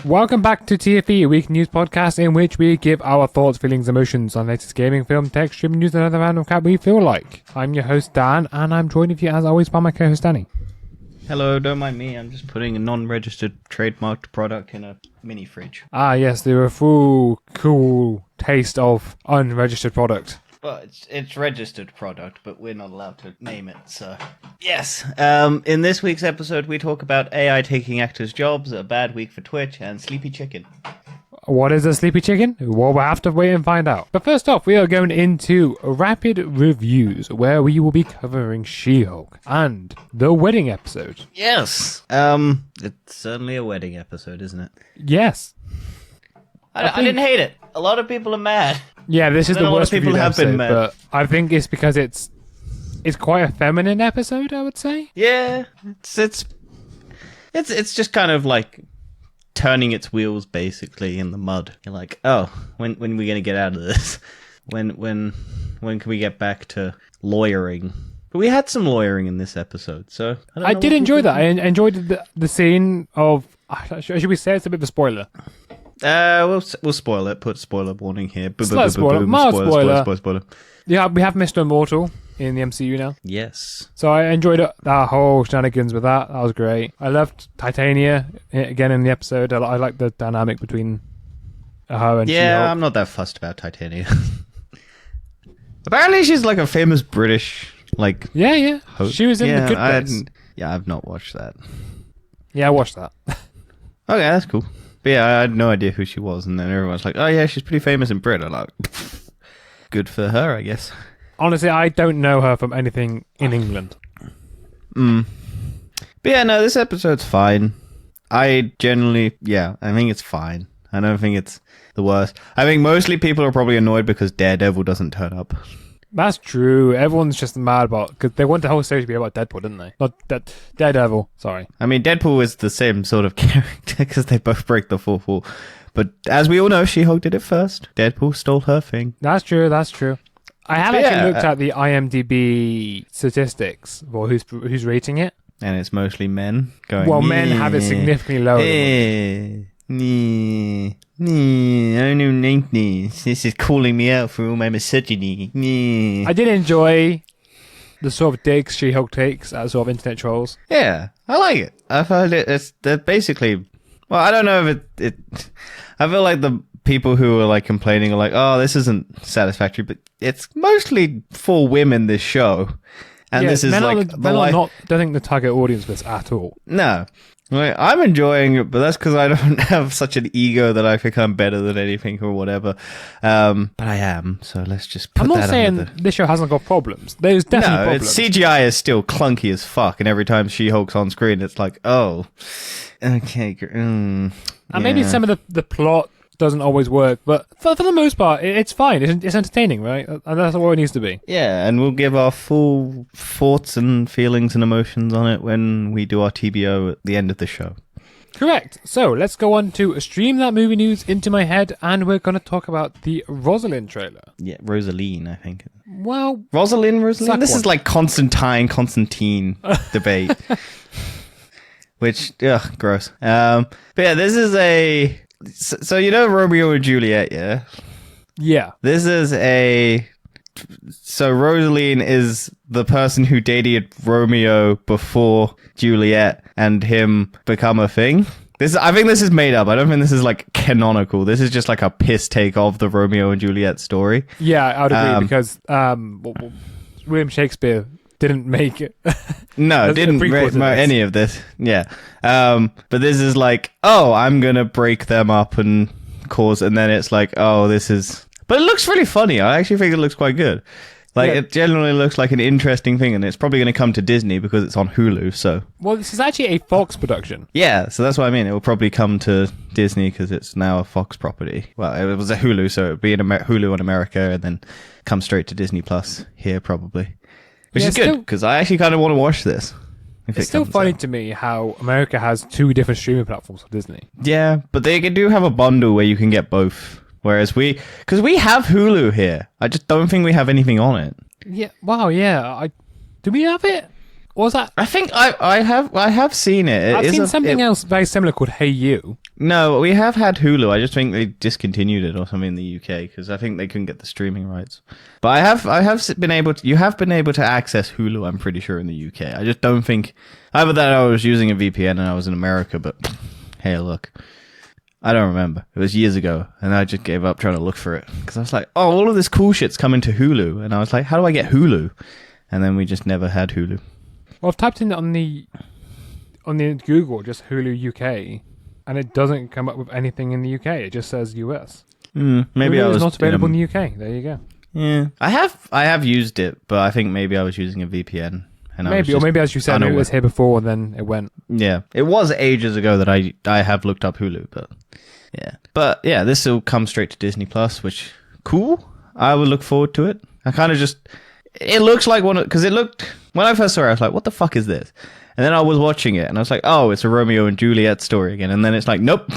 Welcome back to TFE, a weekly news podcast in which we give our thoughts, feelings, emotions on latest gaming, film, tech, streaming news, and other random crap we feel like. I'm your host Dan, and I'm joined with you as always by my co-host Danny. Hello, don't mind me. I'm just putting a non-registered trademarked product in a mini fridge. Ah, yes, the full cool taste of unregistered product. Well, it's registered product, but we're not allowed to name it, so... Yes! In this week's episode, we talk about AI taking actors' jobs, a bad week for Twitch, and Sleepy Chicken. What is a sleepy chicken? Well, we'll have to wait and find out. But first off, we are going into rapid reviews, where we will be covering She-Hulk and the wedding episode. Yes! It's certainly a wedding episode, isn't it? Yes. I didn't hate it. A lot of people are mad. Yeah, this is the worst people have episode, been mad. But I think it's because it's quite a feminine episode, I would say. Yeah, it's just kind of like turning its wheels basically in the mud. You're like, oh, when are we gonna get out of this? When can we get back to lawyering? But we had some lawyering in this episode, so I did enjoy that. I enjoyed the scene of. Should we say it's a bit of a spoiler? We'll spoil it. Put spoiler warning here. Mild spoiler. Yeah, we have Mr. Immortal in the MCU now. Yes. So I enjoyed that whole shenanigans with that. That was great. I loved Titania again in the episode. I like the dynamic between her and yeah, She-Hulk. I'm not that fussed about Titania. Apparently, she's like a famous British Yeah. host. She was in The Good Place. I've not watched that. Yeah, I watched that. Okay, that's cool. But yeah, I had no idea who she was, and then everyone's like, oh yeah, she's pretty famous in Britain. Like, good for her, I guess. Honestly, I don't know her from anything in England. But yeah, no, this episode's fine. I think it's fine. I don't think it's the worst. I think mostly people are probably annoyed because Daredevil doesn't turn up. That's true. Everyone's just mad about because they want the whole series to be about Deadpool, didn't they? Not Daredevil. Sorry. I mean, Deadpool is the same sort of character because they both break the fourth wall. But as we all know, She-Hulk did it first. Deadpool stole her thing. That's true. I have actually looked at the IMDb statistics for who's rating it. And it's mostly men going. Well, men have it significantly lower. This is calling me out for all my misogyny. I did enjoy the sort of digs She-Hulk takes at sort of internet trolls. Yeah, I like it. I find they're basically. Well, I don't know if it. I feel like the people who are like complaining are like, oh, this isn't satisfactory, but it's mostly for women. This show, and this is like don't think the target audience for this at all. No. I'm enjoying it, but that's because I don't have such an ego that I think I'm better than anything or whatever. But I am, so let's just put that I'm not saying this show hasn't got problems. There's definitely problems. CGI is still clunky as fuck, and every time She-Hulk's on screen, it's like, oh, okay. And maybe some of the plot doesn't always work, but for the most part, it's fine. It's entertaining, right? And that's what it needs to be. Yeah, and we'll give our full thoughts and feelings and emotions on it when we do our TBO at the end of the show. Correct. So let's go on to stream that movie news into my head, and we're going to talk about the Rosalind trailer. Yeah, Rosaline, I think. Well, Rosalind. This is like Constantine debate. Which, gross. But yeah, this is a... So you know Romeo and Juliet, yeah? Yeah. This is So Rosaline is the person who dated Romeo before Juliet and him become a thing. I think this is made up. I don't think this is like canonical. This is just like a piss take of the Romeo and Juliet story. Yeah, I would agree because William Shakespeare didn't make it. No, didn't write any of this. Yeah. But this is like, oh, I'm going to break them up and then it's like, oh, this is... But it looks really funny. I actually think it looks quite good. It generally looks like an interesting thing, and it's probably going to come to Disney because it's on Hulu, so... Well, this is actually a Fox production. Yeah, so that's what I mean. It will probably come to Disney because it's now a Fox property. Well, it was a Hulu, so it would be in Hulu in America and then come straight to Disney Plus here, probably. Which is good, because I actually kind of want to watch this. It's still funny to me how America has two different streaming platforms for Disney. Yeah, but they do have a bundle where you can get both. Whereas because we have Hulu here. I just don't think we have anything on it. Yeah. Wow. Yeah. Do we have it? What was that? I think I have seen it. I've seen something else very similar called Hey You. No, we have had Hulu. I just think they discontinued it or something in the UK because I think they couldn't get the streaming rights. But I have been able to. You have been able to access Hulu. I'm pretty sure in the UK. I just don't think either that I was using a VPN and I was in America. But hey, look. I don't remember. It was years ago, and I just gave up trying to look for it because I was like, "Oh, all of this cool shit's coming to Hulu," and I was like, "How do I get Hulu?" And then we just never had Hulu. Well, I've typed in on the Google just Hulu UK, and it doesn't come up with anything in the UK. It just says US. Maybe Hulu I was not available in the UK. There you go. Yeah, I have used it, but I think maybe I was using a VPN. And maybe as you said, maybe it was here before, and then it went. Yeah, it was ages ago that I have looked up Hulu, but yeah, this will come straight to Disney Plus, which cool. I would look forward to it. I kind of it looks like because it looked when I first saw it, I was like, what the fuck is this? And then I was watching it, and I was like, oh, it's a Romeo and Juliet story again. And then it's like, nope,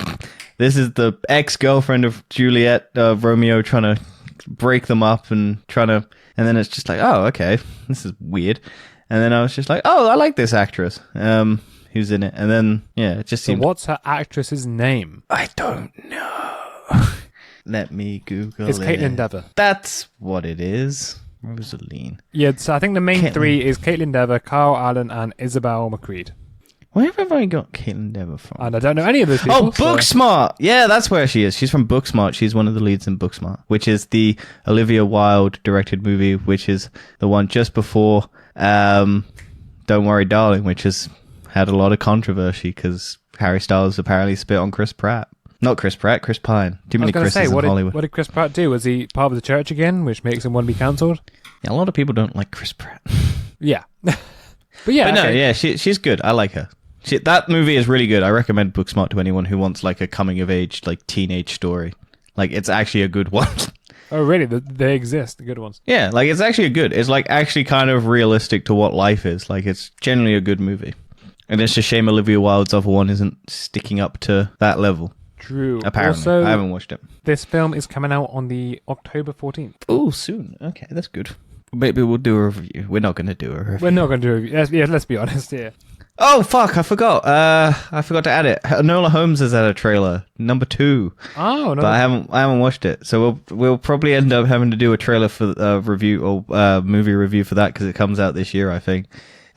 this is the ex-girlfriend of Juliet, Romeo trying to break them up and then it's just like, oh, okay, this is weird. And then I was just like, oh, I like this actress who's in it. And then, yeah, it just seemed... So what's her actress's name? I don't know. Let me Google It's Caitlin Dever. That's what it is. Rosaline. Yeah, so I think the main three is Caitlin Dever, Kyle Allen, and Isabel McCreed. Where have I got Caitlin Dever from? And I don't know any of those people. Oh, Booksmart! Yeah, that's where she is. She's from Booksmart. She's one of the leads in Booksmart, which is the Olivia Wilde directed movie, which is the one just before Don't Worry Darling, which has had a lot of controversy because Harry Styles apparently spit on Chris Pratt. Not Chris Pratt, Chris Pine. Too many Chris's in Hollywood. What did Chris Pratt do? Was he part of the church again, which makes him want to be cancelled? Yeah, a lot of people don't like Chris Pratt. Yeah. But yeah. But no, yeah, she's good. I like her. That movie is really good. I recommend Booksmart to anyone who wants like a coming of age, like teenage story. Like it's actually a good one. Oh, really? They exist, the good ones. Yeah, like it's actually good. It's like actually kind of realistic to what life is. Like it's generally a good movie. And it's a shame Olivia Wilde's other one isn't sticking up to that level. True. Apparently. Also, I haven't watched it. This film is coming out on the October 14th. Oh, soon. Okay, that's good. Maybe we'll do a review. We're not going to do a review. We're not going to do a review. Let's be honest here. Oh, fuck, I forgot. I forgot to add it. Enola Holmes has had a trailer, number 2. Oh, no. But I haven't watched it. So we'll probably end up having to do a trailer for review or movie review for that because it comes out this year, I think.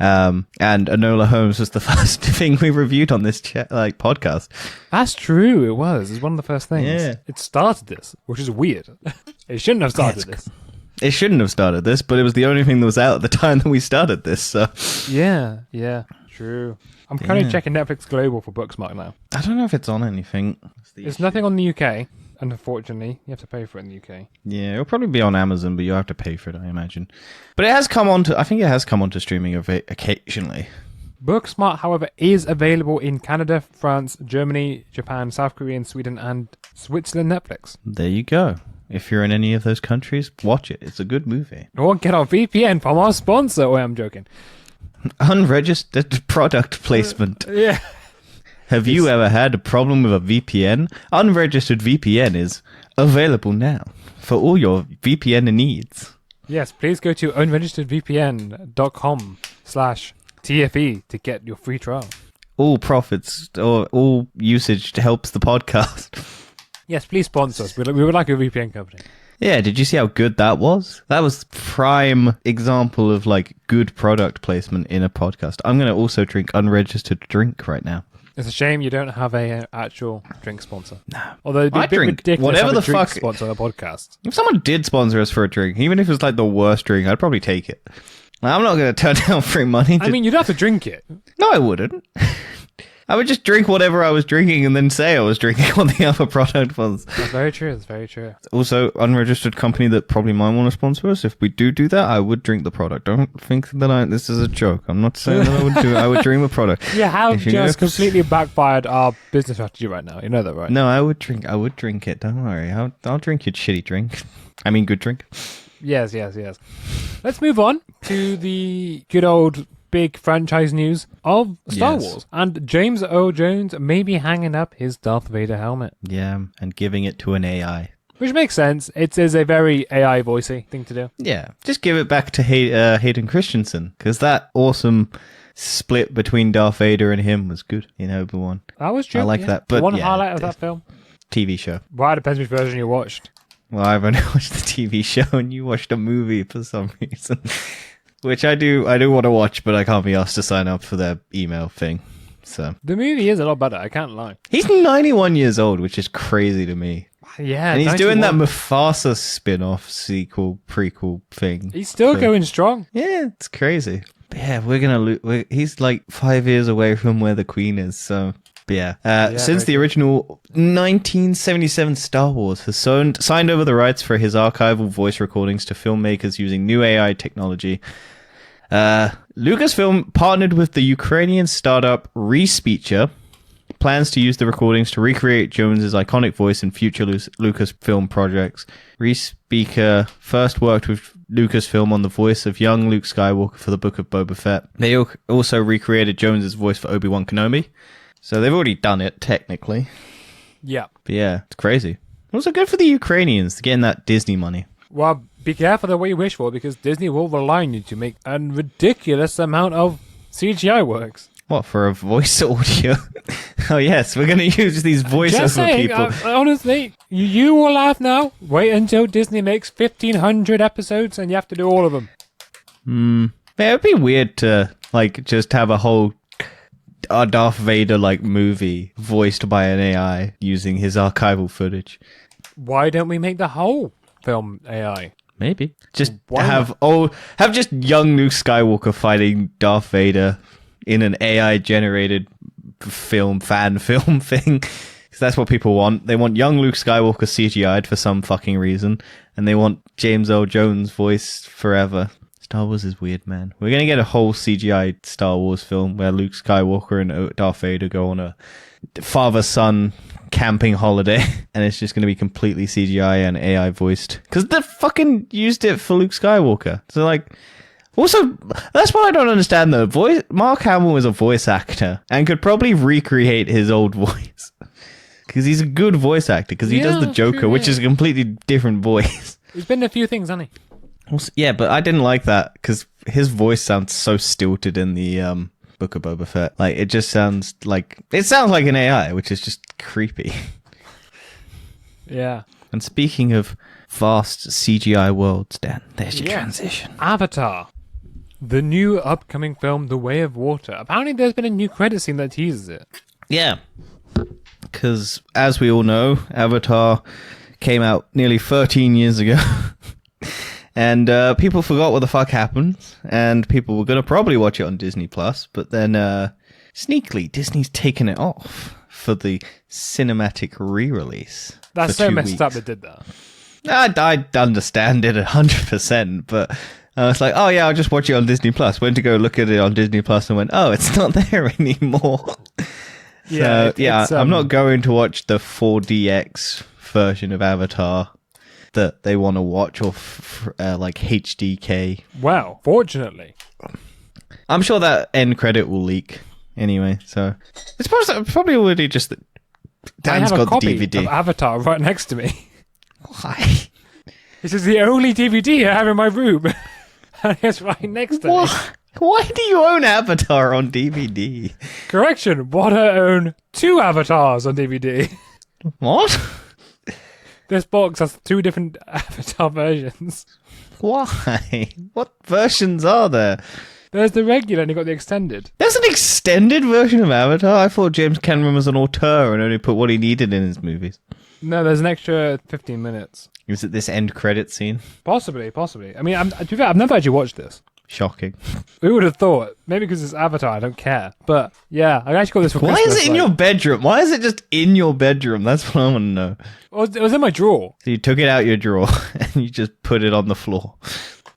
And Enola Holmes was the first thing we reviewed on this podcast. That's true. It was. It's one of the first things. Yeah. It started this, which is weird. It shouldn't have started this. It shouldn't have started this, but it was the only thing that was out at the time that we started this. So yeah, true. I'm currently checking Netflix Global for Booksmart now. I don't know if it's on anything. There's nothing on the UK. And unfortunately, you have to pay for it in the UK. Yeah, it'll probably be on Amazon, but you'll have to pay for it, I imagine. But it has come on to... I think it has come on to streaming occasionally. Booksmart, however, is available in Canada, France, Germany, Japan, South Korea, Sweden, and Switzerland Netflix. There you go. If you're in any of those countries, watch it. It's a good movie. Or get our VPN from our sponsor. Oh, I'm joking. Unregistered product placement. Yeah. Have you ever had a problem with a VPN? Unregistered VPN is available now for all your VPN needs. Yes, please go to unregistedvpn.com/TFE to get your free trial. All profits or all usage helps the podcast. Yes, please sponsor us. We would like a VPN company. Yeah, did you see how good that was? That was prime example of like good product placement in a podcast. I'm going to also drink unregistered drink right now. It's a shame you don't have a actual drink sponsor. No. Although it'd be a bit ridiculous whatever to have the a drink fuck sponsor on a podcast. If someone did sponsor us for a drink, even if it was like the worst drink, I'd probably take it. I'm not going to turn down free money. I mean, you'd have to drink it. No, I wouldn't. I would just drink whatever I was drinking and then say I was drinking what the other product was. That's very true. That's very true. Also, unregistered company that probably might want to sponsor us. If we do that, I would drink the product. Don't think that this is a joke. I'm not saying that I would do it. I would drink the product. Yeah, how just completely backfired our business strategy right now. You know that, right? No, I would drink it. Don't worry. I'll drink your shitty drink. I mean, good drink. Yes. Let's move on to the good old big franchise news of Star Wars. And James Earl Jones may be hanging up his Darth Vader helmet. Yeah, and giving it to an AI. Which makes sense. It is a very AI voicey thing to do. Yeah, just give it back to Hayden Christensen, because that awesome split between Darth Vader and him was good in Obi-Wan. That was true. I like that. But one highlight of that film? TV show. Well, it depends which version you watched. Well, I've only watched the TV show, and you watched a movie for some reason. Which I do want to watch, but I can't be asked to sign up for their email thing. So the movie is a lot better, I can't lie. He's 91 years old, which is crazy to me. Yeah, and he's 91. Doing that Mufasa spin-off sequel prequel thing. He's still going strong. Yeah, it's crazy. But yeah, we're gonna he's like 5 years away from where the Queen is. So yeah. Since the original 1977 Star Wars has signed over the rights for his archival voice recordings to filmmakers using new AI technology. Lucasfilm partnered with the Ukrainian startup Respeecher. Plans to use the recordings to recreate Jones's iconic voice in future Lucasfilm projects. Respeecher first worked with Lucasfilm on the voice of young Luke Skywalker for the Book of Boba Fett. They also recreated Jones's voice for Obi-Wan Kenobi. So they've already done it, technically. Yeah. But yeah, it's crazy. Also good for the Ukrainians getting that Disney money. Well, be careful of what you wish for, because Disney will rely on you to make a ridiculous amount of CGI works. What, for a voice audio? Oh yes, we're going to use these voiceover people. Honestly, you will laugh now. Wait until Disney makes 1,500 episodes and you have to do all of them. Yeah, it'd be weird to just have a whole Darth Vader movie voiced by an AI using his archival footage. Why don't we make the whole film AI? Maybe just have just young Luke Skywalker fighting Darth Vader in an AI generated fan film thing, because that's what people want. They want young Luke Skywalker CGI'd for some fucking reason, and they want James Earl Jones voiced forever. Star Wars is weird, man. We're gonna get a whole CGI Star Wars film where Luke Skywalker and Darth Vader go on a father-son camping holiday, and it's just gonna be completely CGI and AI voiced, because they fucking used it for Luke Skywalker. So also, that's what I don't understand though. Mark Hamill is a voice actor and could probably recreate his old voice, because he's a good voice actor, because he does the Joker, which is a completely different voice. He's been in a few things, hasn't he? Also, yeah, but I didn't like that, because his voice sounds so stilted in the Book of Boba Fett. It just sounds like an AI, which is just creepy. Yeah. And speaking of vast CGI worlds, Dan, there's your transition. Avatar. The new upcoming film, The Way of Water. Apparently there's been a new credit scene that teases it. Yeah. Because, as we all know, Avatar came out nearly 13 years ago. And people forgot what the fuck happened. And people were going to probably watch it on Disney+. But then, sneakily, Disney's taken it off for the cinematic re-release. That's so messed up they did that. I understand it 100%, but I was like, oh yeah, I'll just watch it on Disney+. Went to go look at it on Disney+, and went, oh, it's not there anymore. Yeah, I'm not going to watch the 4DX version of Avatar that they want to watch, or HDK. Well, fortunately. I'm sure that end credit will leak anyway, so it's probably already just that Dan's got the DVD of Avatar right next to me. Why? This is the only DVD I have in my room. And it's right next to me. Why do you own Avatar on DVD? Correction, what I own 2 Avatars on DVD. What? This box has 2 different Avatar versions. Why? What versions are there? There's the regular and you got the extended. There's an extended version of Avatar? I thought James Cameron was an auteur and only put what he needed in his movies. No, there's an extra 15 minutes. Is it this end credit scene? Possibly. I mean, to be fair, I've never actually watched this. Shocking. Who would have thought? Maybe because it's Avatar, I don't care. But yeah, I actually got this for Christmas. Why is it in your bedroom? Why is it just in your bedroom? That's what I want to know. Well, it was in my drawer. So you took it out your drawer and you just put it on the floor.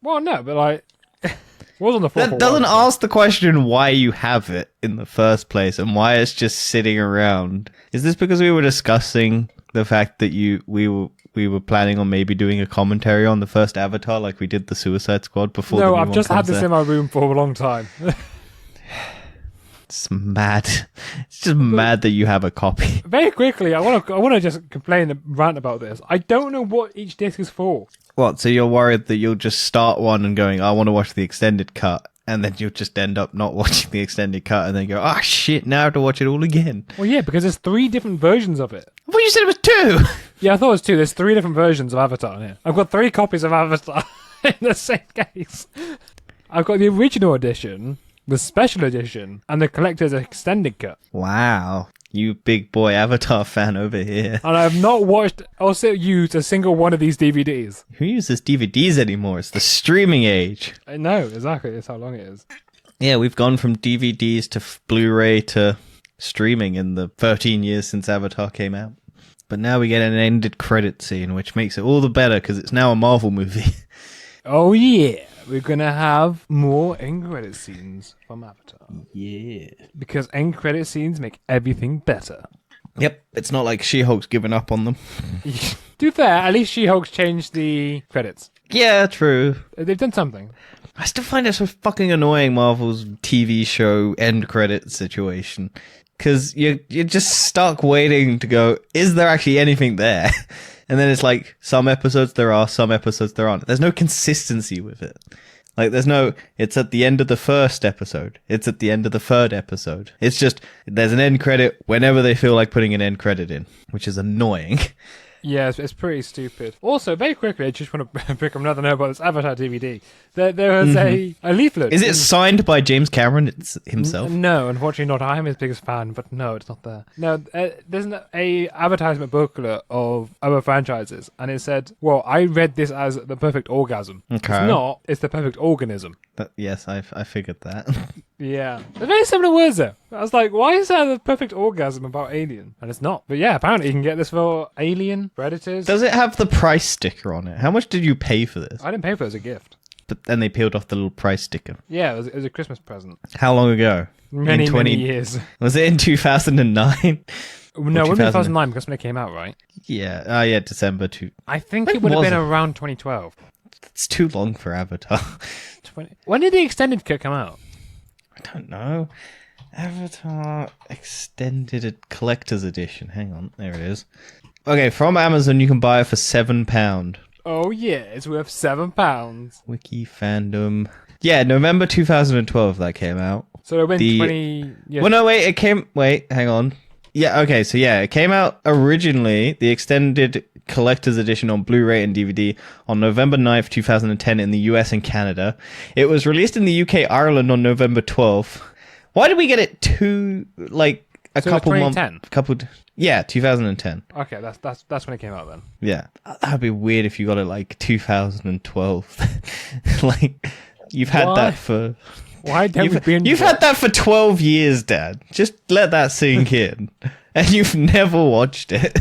Well, no, but it was on the floor. That doesn't ask the question why you have it in the first place and why it's just sitting around. Is this because we were discussing the fact that we were planning on maybe doing a commentary on the first Avatar, like we did the Suicide Squad before? No, I've just had this in my room for a long time. It's mad. It's just mad that you have a copy. Very quickly, I want to just complain and rant about this. I don't know what each disc is for. What? So you're worried that you'll just start one and going, I want to watch the extended cut, and then you'll just end up not watching the extended cut, and then go, ah, shit, now I have to watch it all again. Well, yeah, because there's 3 different versions of it. I thought you said it was 2. Yeah, I thought it was 2. There's 3 different versions of Avatar here. I've got 3 copies of Avatar in the same case. I've got the original edition, the special edition, and the collector's extended cut. Wow. You big boy Avatar fan over here. And I have not watched or used a single one of these DVDs. Who uses DVDs anymore? It's the streaming age. I know, exactly. That's how long it is. Yeah, we've gone from DVDs to Blu-ray to streaming in the 13 years since Avatar came out. But now we get an ended credit scene, which makes it all the better because it's now a Marvel movie. Oh, yeah. We're going to have more end credit scenes from Avatar. Yeah. Because end credit scenes make everything better. Yep. It's not like She-Hulk's given up on them. To be fair, at least She-Hulk's changed the credits. Yeah, true. They've done something. I still find it so fucking annoying, Marvel's TV show end credit situation. Because you're just stuck waiting to go, is there actually anything there? And then it's like, some episodes there are, some episodes there aren't. There's no consistency with it. Like, there's no, it's at the end of the first episode. It's at the end of the third episode. It's just, there's an end credit whenever they feel like putting an end credit in, which is annoying. Yeah, it's pretty stupid. Also, very quickly, I just want to pick up another note about this Avatar DVD. There was a leaflet. Is it signed by James Cameron himself? No, unfortunately not. I'm his biggest fan, but no, it's not there. No, there's a advertisement booklet of other franchises, and it said, well, I read this as the perfect orgasm. Okay. It's not. It's the perfect organism. Yes, I figured that. Yeah. They're very similar words there. I was like, why is that the perfect orgasm about Alien? And it's not. But yeah, apparently you can get this for Alien, Predators. Does it have the price sticker on it? How much did you pay for this? I didn't pay for it as a gift. But then they peeled off the little price sticker. Yeah, it was a Christmas present. How long ago? Many years. Was it in 2009? No, it wasn't 2009 because when it came out, right? Yeah. Yeah, December 2. I think it would have been around 2012. It's too long for Avatar. When did the extended cut come out? I don't know. Avatar Extended Collector's Edition. Hang on, there it is. Okay, from Amazon you can buy it for £7. Oh yeah, it's worth £7. Wiki fandom. Yeah, November 2012 that came out. So it went 20... Yeah. Well, no, wait, hang on. Yeah, okay, so yeah, it came out originally, the Extended Collector's Edition on Blu-ray and DVD on November 9th, 2010 in the US and Canada. It was released in the UK, Ireland on November 12th. Why did we get it a couple months? 2010? Yeah, 2010. Okay, that's when it came out then. Yeah. That'd be weird if you got it like 2012. Like, you've had that for... Why don't we binge You've had that for 12 years, Dad. Just let that sink in. And you've never watched it.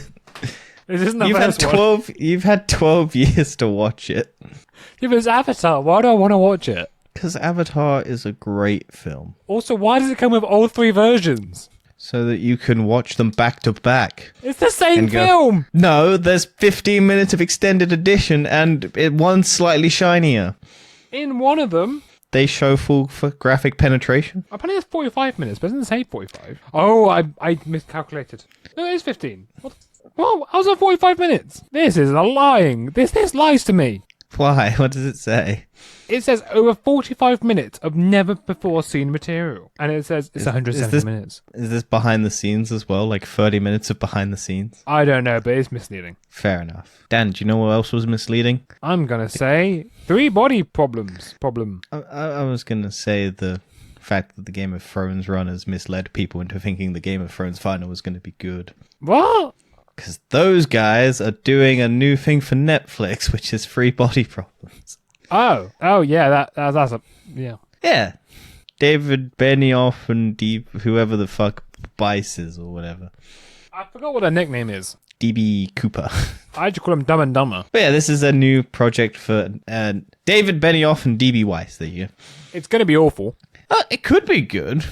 This isn't the first one. You've had 12 years to watch it. If it's Avatar, why do I want to watch it? Because Avatar is a great film. Also, why does it come with all 3 versions? So that you can watch them back to back. It's the same film! No, there's 15 minutes of extended edition and one's slightly shinier. In one of them... They show full graphic penetration. Apparently it's 45 minutes, but it doesn't say 45. Oh, I miscalculated. No, it is 15. What? How's that 45 minutes? This is lying. This lies to me. Why? What does it say? It says over 45 minutes of never before seen material. And it says it's 170 minutes. Is this behind the scenes as well? Like 30 minutes of behind the scenes? I don't know, but it's misleading. Fair enough. Dan, do you know what else was misleading? I'm going to say 3 body problems. I was going to say the fact that the Game of Thrones runners misled people into thinking the Game of Thrones final was going to be good. What? Because those guys are doing a new thing for Netflix, which is 3 body problems. Oh, yeah, that's a... Yeah. Yeah. David Benioff and whoever the fuck Bice is or whatever. I forgot what their nickname is. DB Cooper. I just call him Dumb and Dumber. But yeah, this is a new project for David Benioff and DB Weiss. There you go. It's going to be awful. It could be good.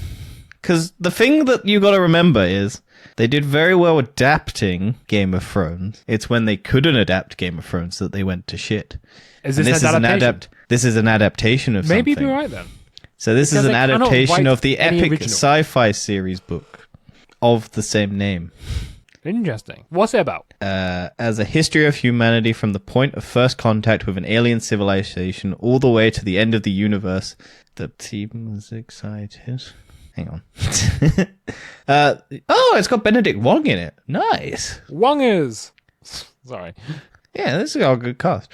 Because the thing that you got to remember is they did very well adapting Game of Thrones. It's when they couldn't adapt Game of Thrones that they went to shit. Is this an adaptation? This is an adaptation of something. Maybe you'd be right then. So this Because is an they cannot adaptation write of the any epic original. sci-fi series book of the same name. Interesting. What's it about? As a history of humanity from the point of first contact with an alien civilization all the way to the end of the universe. The team was excited. Hang on. It's got Benedict Wong in it. Nice. Wongers. Sorry. Yeah, this is got a good cast.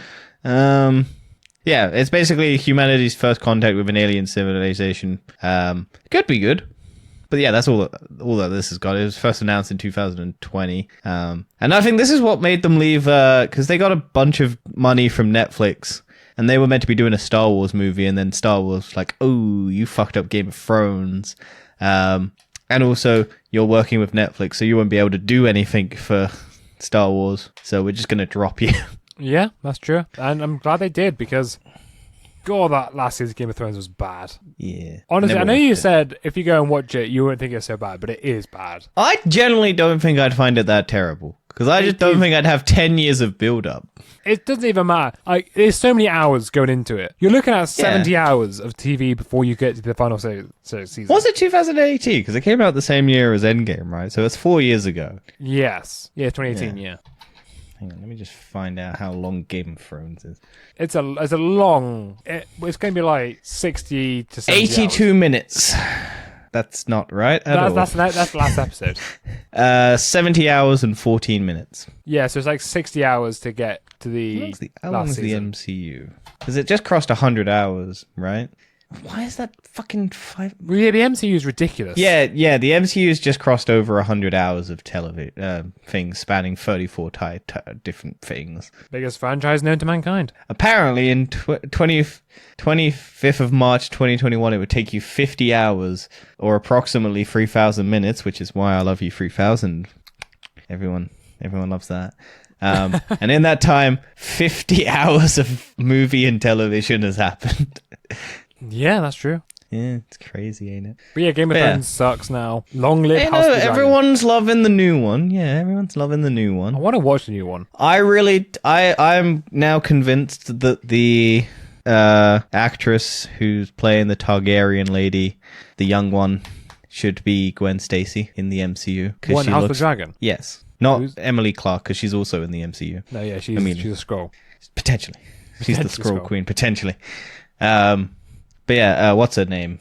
Yeah, it's basically humanity's first contact with an alien civilization. Could be good. But yeah, that's all that this has got. It was first announced in 2020. And I think this is what made them leave, because they got a bunch of money from Netflix. And they were meant to be doing a Star Wars movie. And then Star Wars was like, oh, you fucked up Game of Thrones. And also, you're working with Netflix, so you won't be able to do anything for Star Wars. So we're just going to drop you. Yeah, that's true. And I'm glad they did, because God, that last season of Game of Thrones was bad. Yeah. Honestly, I know you said if you go and watch it, you won't think it's so bad, but it is bad. I generally don't think I'd find it that terrible. Because I just don't think I'd have 10 years of build-up. It doesn't even matter. Like, there's so many hours going into it. You're looking at 70 hours of TV before you get to the final season. Was it 2018? Because it came out the same year as Endgame, right? So it's 4 years ago. Yes. Yeah, 2018, yeah. Hang on, let me just find out how long Game of Thrones is. It's a long... It's going to be like 60 to 70 82 hours. minutes. That's not right at all. That's the last episode. 70 hours and 14 minutes. Yeah, so it's like 60 hours to get to the How long is the MCU? Because it just crossed 100 hours, right? Why is that fucking 5? Well, yeah, the MCU is ridiculous. Yeah, the MCU's just crossed over 100 hours of television things spanning 34 different things. Biggest franchise known to mankind. Apparently, in 25th of March 2021, it would take you 50 hours or approximately 3,000 minutes, which is why I love you 3,000. Everyone loves that. And in that time, 50 hours of movie and television has happened. Yeah, that's true. Yeah, it's crazy, ain't it? But yeah, Game of Thrones sucks now. Long live House of the Dragon. Everyone's loving the new one. Yeah, everyone's loving the new one. I want to watch the new one. I'm now convinced that the actress who's playing the Targaryen lady, the young one, should be Gwen Stacy in the MCU. What, in House of the Dragon? Yes. Not Emily Clark, because she's also in the MCU. No, yeah, she's a Skrull. Potentially. She's the Skrull Queen, potentially. But yeah, what's her name?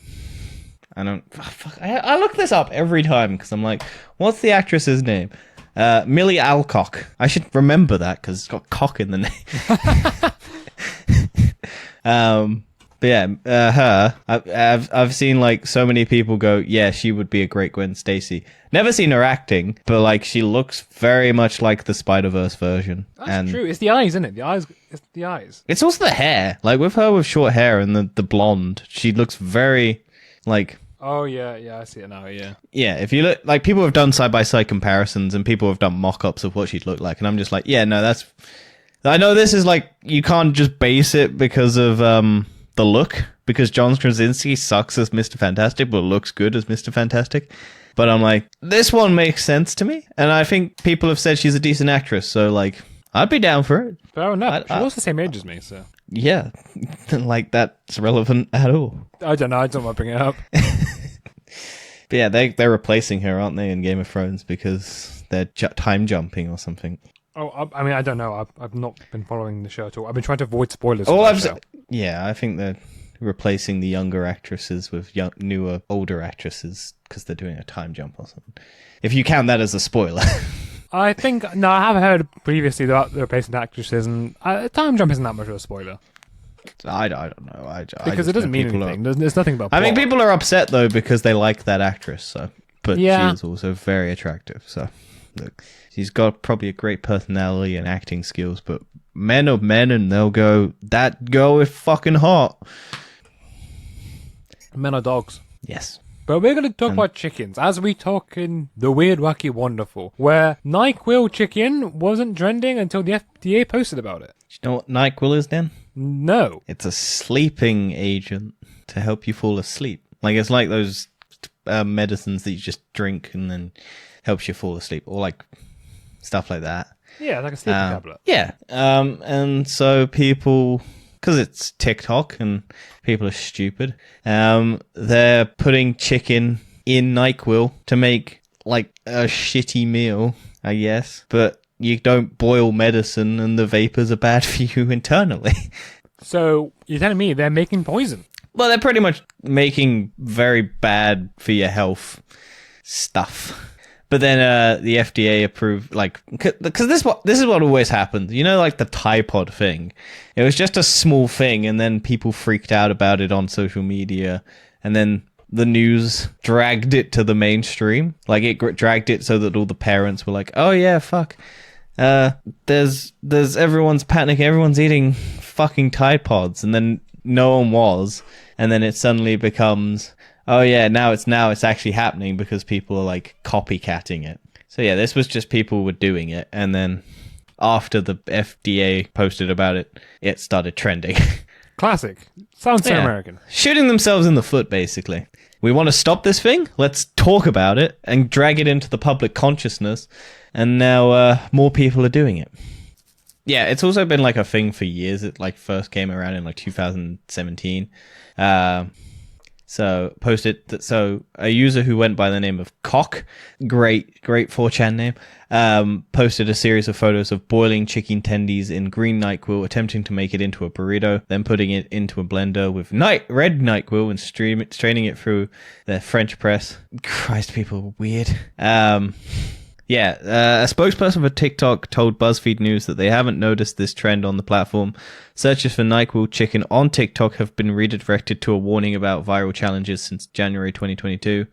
I look this up every time because I'm like, what's the actress's name? Millie Alcock. I should remember that because it's got cock in the name. But yeah, her. I've seen like so many people go, yeah, she would be a great Gwen Stacy. Never seen her acting, but like she looks very much like the Spider-Verse version. That's true. It's the eyes, isn't it? It's the eyes. It's also the hair. Like with her with short hair and the blonde, she looks very like. Oh yeah, I see it now. Yeah. Yeah, if you look like people have done side by side comparisons and people have done mock-ups of what she'd look like, and I'm just like, yeah, no, that's. I know this is like you can't just base it because of the look, because John Krasinski sucks as Mr. Fantastic but looks good as Mr. Fantastic. But I'm like, this one makes sense to me, and I think people have said she's a decent actress, so like, I'd be down for it. Fair enough. She was the same age as me, so. Yeah, like that's relevant at all. I don't know. I don't want to bring it up. But yeah, they're replacing her, aren't they, in Game of Thrones because they're time jumping or something. Oh, I mean, I don't know. I've not been following the show at all. I've been trying to avoid spoilers. Yeah, I think they're replacing the younger actresses with newer, older actresses because they're doing a time jump or something. If you count that as a spoiler. I have heard previously that they're replacing the actresses, and time jump isn't that much of a spoiler. I don't know. Because it doesn't mean anything. There's nothing about plot. I mean, people are upset, though, because they like that actress, so. But she is also very attractive, so. Look, she's got probably a great personality and acting skills, but men are men, and they'll go, that girl is fucking hot. Men are dogs. Yes. But we're going to talk about chickens, as we talk in The Weird, Wacky, Wonderful, where NyQuil chicken wasn't trending until the FDA posted about it. Do you know what NyQuil is, Dan? No. It's a sleeping agent to help you fall asleep. Like, it's like those medicines that you just drink and then helps you fall asleep, or like stuff like that. Yeah, like a sleeping tablet. Yeah. And so people because it's TikTok and people are stupid. They're putting chicken in NyQuil to make like a shitty meal, I guess. But you don't boil medicine and the vapors are bad for you internally. So you're telling me they're making poison? Well, they're pretty much making very bad for your health stuff. But then the FDA approved, like, because this is what always happens. You know, like the Tide Pod thing. It was just a small thing, and then people freaked out about it on social media, and then the news dragged it to the mainstream. Like, it dragged it so that all the parents were like, "Oh yeah, fuck. There's everyone's panicking. Everyone's eating fucking Tide Pods," and then no one was, and then it suddenly becomes, oh yeah, now it's actually happening because people are like copycatting it. So yeah, this was just people were doing it, and then after the FDA posted about it, it started trending. Classic. Sounds so American. Shooting themselves in the foot, basically. We want to stop this thing? Let's talk about it and drag it into the public consciousness, and now more people are doing it. Yeah, it's also been like a thing for years. It like first came around in like 2017. So a user who went by the name of Cock, great 4chan name, posted a series of photos of boiling chicken tendies in green NyQuil, attempting to make it into a burrito, then putting it into a blender with red NyQuil and straining it through the French press. Christ, people are weird. A spokesperson for TikTok told BuzzFeed News that they haven't noticed this trend on the platform. Searches for NyQuil chicken on TikTok have been redirected to a warning about viral challenges since January 2022.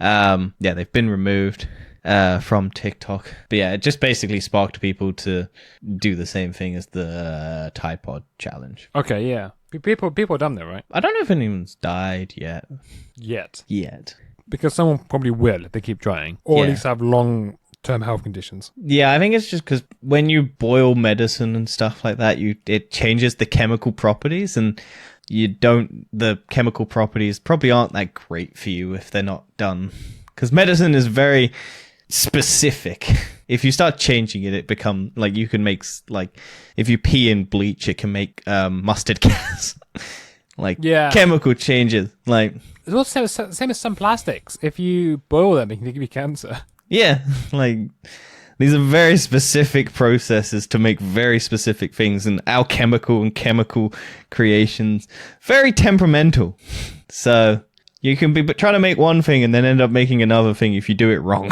They've been removed from TikTok. But yeah, it just basically sparked people to do the same thing as the Tide Pod challenge. Okay, yeah. People are done there, right? I don't know if anyone's died yet. Yet. Because someone probably will if they keep trying. Or at least have long-term health conditions. Yeah, I think it's just because when you boil medicine and stuff like that, it changes the chemical properties, and the chemical properties probably aren't that great for you if they're not done. Because medicine is very specific. If you start changing it, it becomes like you can make, like, if you pee in bleach, it can make mustard gas. Chemical changes. Like, it's also the same as some plastics. If you boil them, it can give you cancer. Yeah, like, these are very specific processes to make very specific things, and our chemical creations, very temperamental. So you can be trying to make one thing and then end up making another thing if you do it wrong.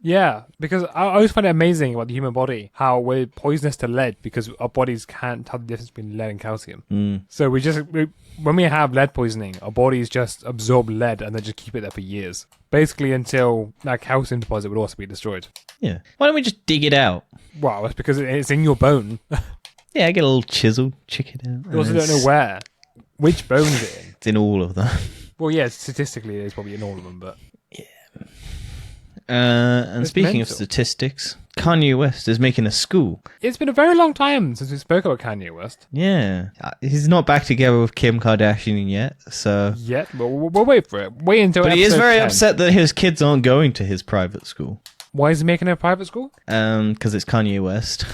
Yeah, because I always find it amazing about the human body, how we're poisonous to lead because our bodies can't tell the difference between lead and calcium. So when we have lead poisoning, our bodies just absorb lead and then just keep it there for years. Basically until that calcium deposit would also be destroyed. Yeah. Why don't we just dig it out? Well, it's because it's in your bone. Yeah, I get a little chisel, check it out. You also don't know where. Which bone is it in? It's in all of them. Well, yeah, statistically it's probably in all of them, but... Yeah. And speaking mental. of statistics, Kanye West is making a school. It's been a very long time since we spoke about Kanye West. Yeah. He's not back together with Kim Kardashian yet, so... Yet? But we'll wait for it. Wait until But he is very 10. upset that his kids aren't going to his private school. Why is he making a private school? Because it's Kanye West.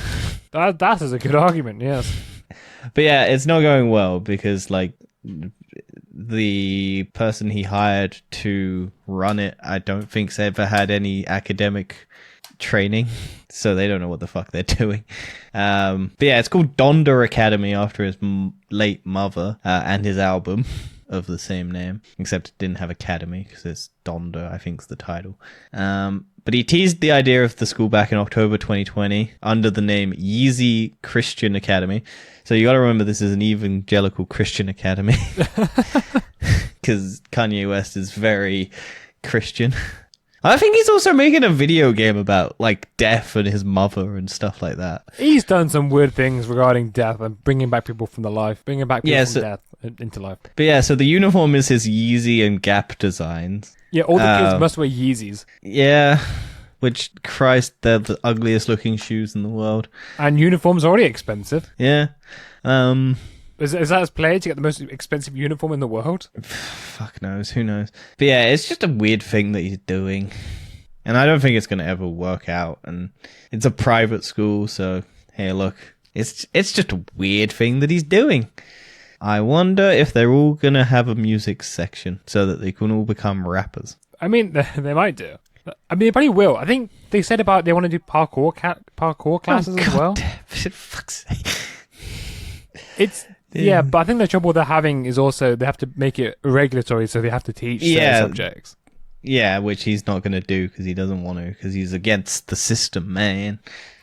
That is a good argument, yes. But yeah, it's not going well because, like, the person he hired to run it, I don't think's ever had any academic training, so they don't know what the fuck they're doing. But yeah, it's called Donda Academy after his late mother and his album of the same name, except it didn't have Academy because it's Donda, I think's the title. But he teased the idea of the school back in October 2020 under the name Yeezy Christian Academy. So you got to remember this is an evangelical Christian academy because Kanye West is very Christian. I think he's also making a video game about, like, death and his mother and stuff like that. He's done some weird things regarding death and bringing back people from death into life. But yeah, so the uniform is his Yeezy and Gap designs. Yeah, all the kids must wear Yeezys. Yeah, which, Christ, they're the ugliest looking shoes in the world. And uniforms are already expensive. Yeah. Is that his play to get the most expensive uniform in the world? Fuck knows, who knows. But yeah, it's just a weird thing that he's doing. And I don't think it's going to ever work out. And it's a private school, so, hey, look, It's just a weird thing that he's doing. I wonder if they're all gonna have a music section so that they can all become rappers. I mean, they might do. I mean, they probably will. I think they said about they want to do parkour classes as well. Fuck's sake. Yeah, but I think the trouble they're having is also they have to make it regulatory, so they have to teach certain subjects. Yeah, which he's not going to do because he doesn't want to, because he's against the system, man.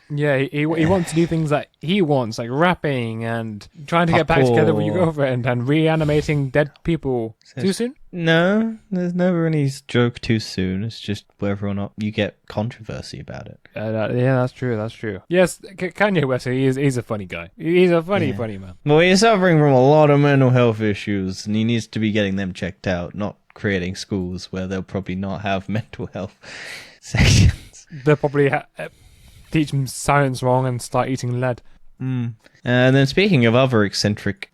Yeah, he wants to do things that he wants, like rapping and trying to get back together with your girlfriend and reanimating dead people. Too soon? No, there's never any joke too soon. It's just whether or not you get controversy about it. Yeah, that's true. That's true. Yes, Kanye West, he's a funny guy. He's a funny man. Well, he's suffering from a lot of mental health issues, and he needs to be getting them checked out, not creating schools where they'll probably not have mental health sections. They'll probably teach them science wrong and start eating lead. And then speaking of other eccentric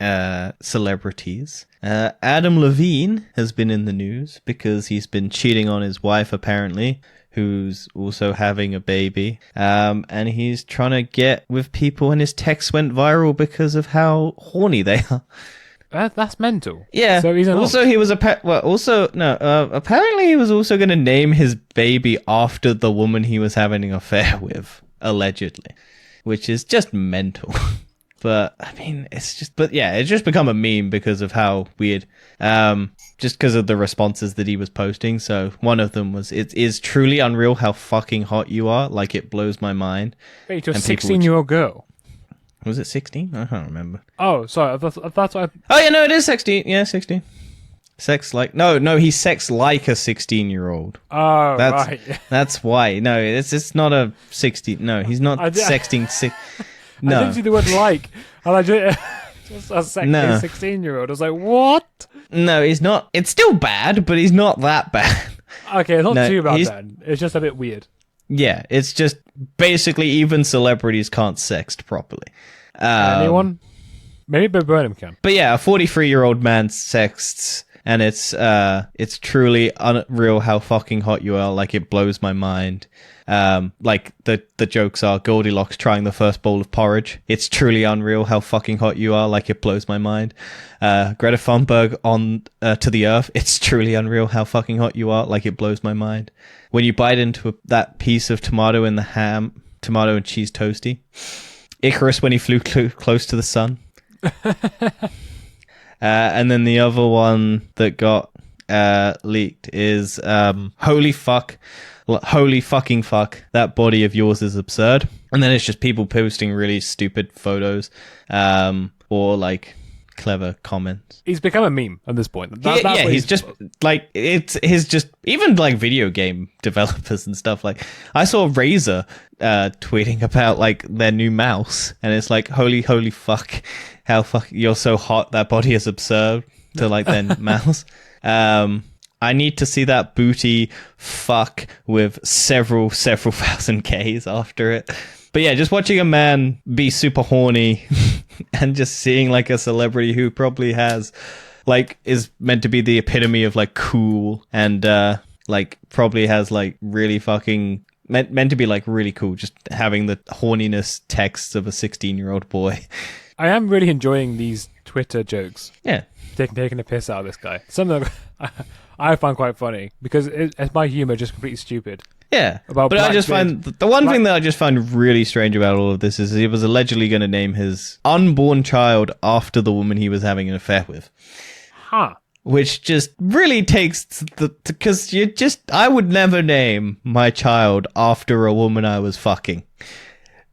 celebrities, Adam Levine has been in the news because he's been cheating on his wife, apparently, who's also having a baby. And he's trying to get with people, and his texts went viral because of how horny they are. That's mental. Yeah. So he's apparently he was also going to name his baby after the woman he was having an affair with, allegedly, which is just mental. But I mean, it's just become a meme because of how weird, just because of the responses that he was posting. So one of them was, "It is truly unreal how fucking hot you are. Like, it blows my mind." Wait, to a 16-year-old girl. Was it 16? I can't remember. Oh, sorry. That's what I... Oh, yeah, no, it is 16. Yeah, 16. No, he's sex like a 16-year-old. Oh, right. That's why. No, it's not a 16. No, he's not sexting. No. I didn't see the word like. And I just a 16-year-old. I was like, what? No, he's not. It's still bad, but he's not that bad. Okay, it's not too bad then. It's just a bit weird. Yeah, it's just basically even celebrities can't sext properly. Anyone? Maybe Bob Burnham can. But yeah, a 43-year-old man sexts, and it's truly unreal how fucking hot you are. Like, it blows my mind. Like the jokes are Goldilocks trying the first bowl of porridge. It's truly unreal how fucking hot you are. Like, it blows my mind. Greta Thunberg on to the earth. It's truly unreal how fucking hot you are. Like, it blows my mind. When you bite into that piece of tomato in the tomato and cheese toasty. Icarus when he flew close to the sun. And then the other one that got leaked is holy fucking fuck, that body of yours is absurd. And then it's just people posting really stupid photos or like clever comments. He's become a meme at this point. He's just like, it's his just, even like video game developers and stuff. Like, I saw Razer tweeting about like their new mouse, and it's like, holy fuck, how you're so hot, that body is absurd, to like their mouse. I need to see that booty fuck with several thousand Ks after it. But yeah, just watching a man be super horny and just seeing like a celebrity who probably has like, is meant to be the epitome of like cool, and like probably has like really fucking meant to be like really cool, just having the horniness texts of a 16-year-old boy. I am really enjoying these Twitter jokes. Yeah. Taking a piss out of this guy. Some of them I find quite funny because it's my humor just completely stupid. Yeah, but I just find the one thing that I just find really strange about all of this is he was allegedly going to name his unborn child after the woman he was having an affair with. Huh. Which just really takes because I would never name my child after a woman I was fucking,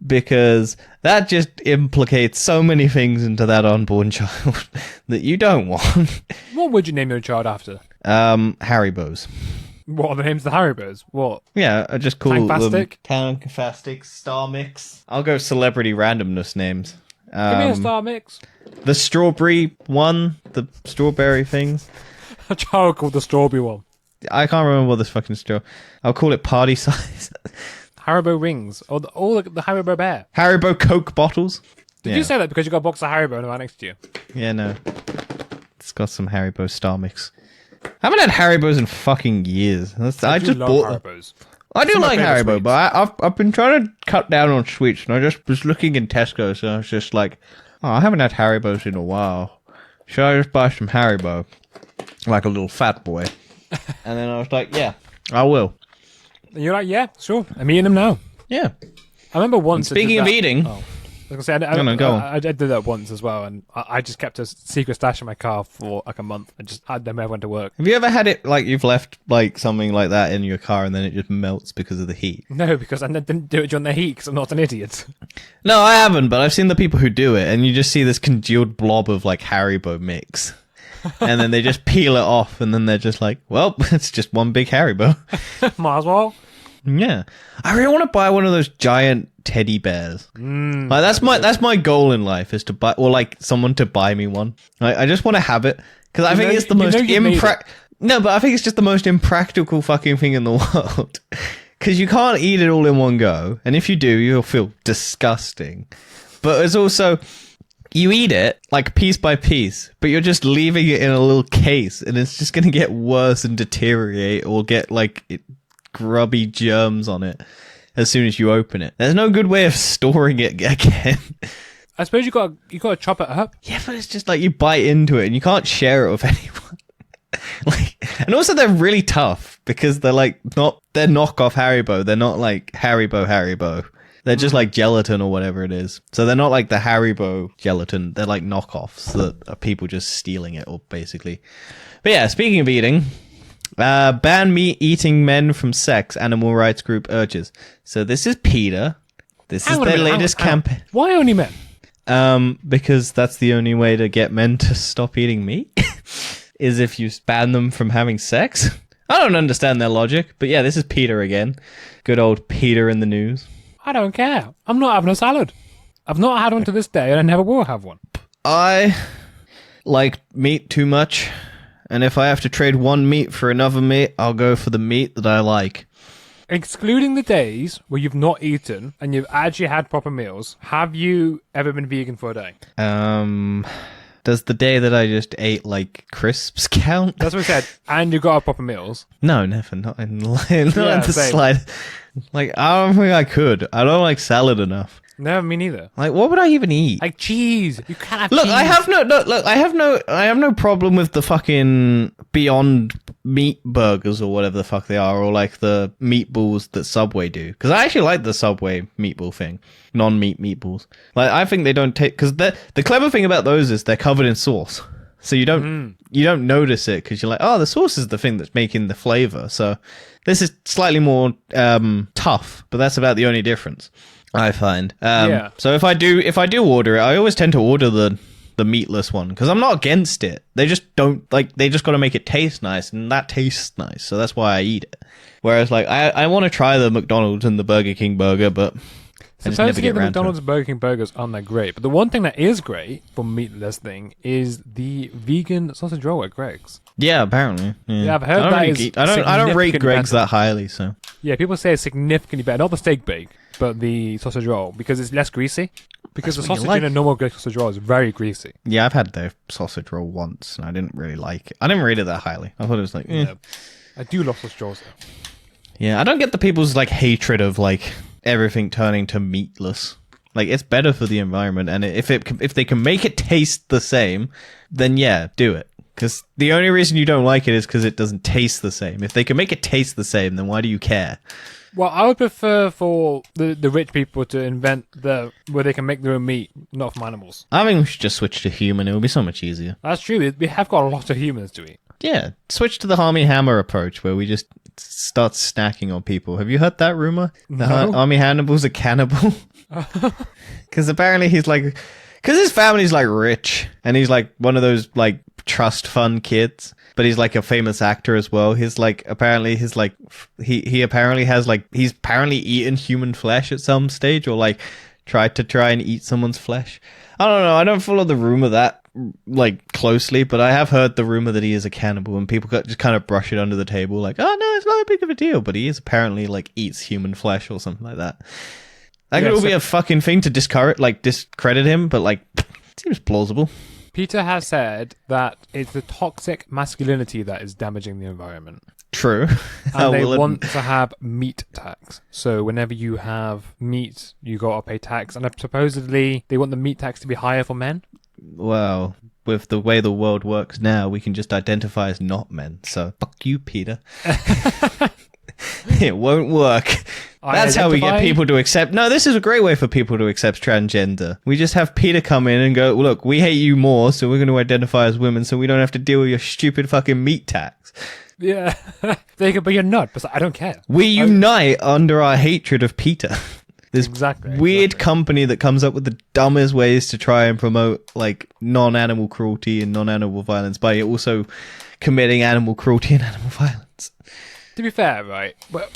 because that just implicates so many things into that unborn child that you don't want. What would you name your child after? Haribos. What are the names of the Haribos? What? Yeah, I just call them Tankfastic, Star Mix. I'll go celebrity randomness names. Give me a Star Mix. The strawberry one, the strawberry things. A child called the strawberry one. I can't remember what this fucking straw. I'll call it party size. Haribo rings, or the Haribo bear. Haribo Coke bottles. Did you say that because you got a box of Haribo right next to you? Yeah, no. It's got some Haribo Star Mix. I haven't had Haribos in fucking years. I just bought Haribos. I do like Haribo, but I've been trying to cut down on sweets, and I just was looking in Tesco, so I was just like, oh, I haven't had Haribos in a while. Should I just buy some Haribo? Like a little fat boy. And then I was like, yeah, I will. And you're like, yeah, sure. I'm eating them now. Yeah. I remember once... Speaking of eating... Oh. I was gonna say, go on. I did that once as well, and I just kept a secret stash in my car for like a month and just had them whenever I went to work. Have you ever had it like you've left like something like that in your car and then it just melts because of the heat? No, because I didn't do it during the heat because I'm not an idiot. No, I haven't, but I've seen the people who do it, and you just see this congealed blob of like Haribo mix. And then they just peel it off, and then they're just like, well, it's just one big Haribo. Might as well. Yeah. I really want to buy one of those giant teddy bears. Like that's my goal in life, is to buy, or like someone to buy me one. I just want to have it because I think it's the most No, but I think it's just the most impractical fucking thing in the world. Because you can't eat it all in one go, and if you do, you'll feel disgusting. But it's also, you eat it like piece by piece, but you're just leaving it in a little case, and it's just gonna get worse and deteriorate, or get like grubby germs on it as soon as you open it. There's no good way of storing it again. I suppose you got to chop it up. Yeah, but it's just like you bite into it and you can't share it with anyone. And also they're really tough because they're knockoff Haribo. They're not like Haribo. They're just like gelatin or whatever it is. So they're not like the Haribo gelatin. They're like knockoffs that are people just stealing it, or basically. But yeah, speaking of eating, ban meat-eating men from sex, animal rights group urges. So this is PETA. This is their latest campaign. Why only men? Because that's the only way to get men to stop eating meat, is if you ban them from having sex. I don't understand their logic, but yeah, this is PETA again. Good old PETA in the news. I don't care. I'm not having a salad. I've not had one to this day, and I never will have one. I like meat too much. And if I have to trade one meat for another meat, I'll go for the meat that I like. Excluding the days where you've not eaten and you've actually had proper meals, have you ever been vegan for a day? Does the day that I just ate like crisps count? That's what I said. And you got proper meals? No, never. Not in the slide. Like, I don't think I could. I don't like salad enough. No, me neither. Like, what would I even eat? Like cheese. You can't have cheese. I have no problem with the fucking Beyond Meat burgers or whatever the fuck they are, or like the meatballs that Subway do. Because I actually like the Subway meatball thing, non-meat meatballs. Like, I think they don't take, because the clever thing about those is they're covered in sauce, so you don't notice it because you're like, oh, the sauce is the thing that's making the flavor. So this is slightly more tough, but that's about the only difference I find. So if I do order it, I always tend to order the meatless one because I'm not against it. They just don't they just got to make it taste nice, and that tastes nice, so that's why I eat it. Whereas like I want to try the McDonald's and the Burger King burger, but I just never get the around McDonald's to it. and Burger King burgers aren't that great, but the one thing that is great for meatless thing is the vegan sausage roll at Greg's. Yeah, apparently. Yeah, I've heard I don't rate Greg's that highly, so. Yeah, people say it's significantly better. Not the steak bake, but the sausage roll, because it's less greasy. Because the sausage in a normal Greg's sausage roll is very greasy. Yeah, I've had their sausage roll once, and I didn't really like it. I didn't rate it that highly. I thought it was like, eh. Yeah. I do love sausage rolls, though. Yeah, I don't get the people's like hatred of like everything turning to meatless. Like, it's better for the environment, and if they can make it taste the same, then yeah, do it. Because the only reason you don't like it is because it doesn't taste the same. If they can make it taste the same, then why do you care? Well, I would prefer for the rich people to invent where they can make their own meat, not from animals. I think we should just switch to human. It would be so much easier. That's true. We have got a lot of humans to eat. Yeah, switch to the Army Hammer approach, where we just start snacking on people. Have you heard that rumor? No. Army Hannibal's a cannibal. Because apparently he's like, because his family's like rich, and he's like one of those like trust fund kids, but he's like a famous actor as well. He's like, apparently he's like, he apparently has like, he's apparently eaten human flesh at some stage, or like tried to try and eat someone's flesh. I don't know. I don't follow the rumor that like closely, but I have heard the rumor that he is a cannibal, and people just kind of brush it under the table like, oh no, it's not a big of a deal, but he is apparently like eats human flesh or something like that. That could all be a fucking thing to discredit him, but like, seems plausible. Peter has said that it's the toxic masculinity that is damaging the environment. True. And they want to have meat tax. So whenever you have meat, you got to pay tax. And supposedly they want the meat tax to be higher for men. Well, with the way the world works now, we can just identify as not men. So fuck you, Peter. It won't work. That's how we get people to accept. No, this is a great way for people to accept transgender. We just have Peter come in and go, look, we hate you more, so we're going to identify as women so we don't have to deal with your stupid fucking meat tax. Yeah. They could be a nut, but I don't care. We unite under our hatred of Peter. This weird company that comes up with the dumbest ways to try and promote like non-animal cruelty and non-animal violence by also committing animal cruelty and animal violence. To be fair, right, but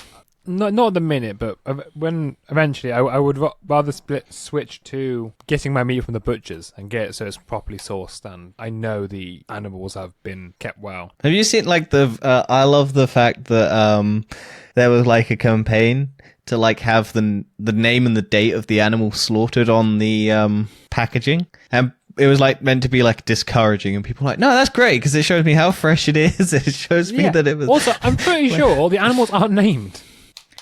not at the minute, but when eventually I would rather switch to getting my meat from the butchers and get it so it's properly sourced and I know the animals have been kept well. Have you seen like I love the fact that there was like a campaign to like have the name and the date of the animal slaughtered on the packaging, and it was like meant to be like discouraging, and people were like, no, that's great because it shows me how fresh it is. It shows me that it was. Also, I'm pretty sure all the animals aren't named.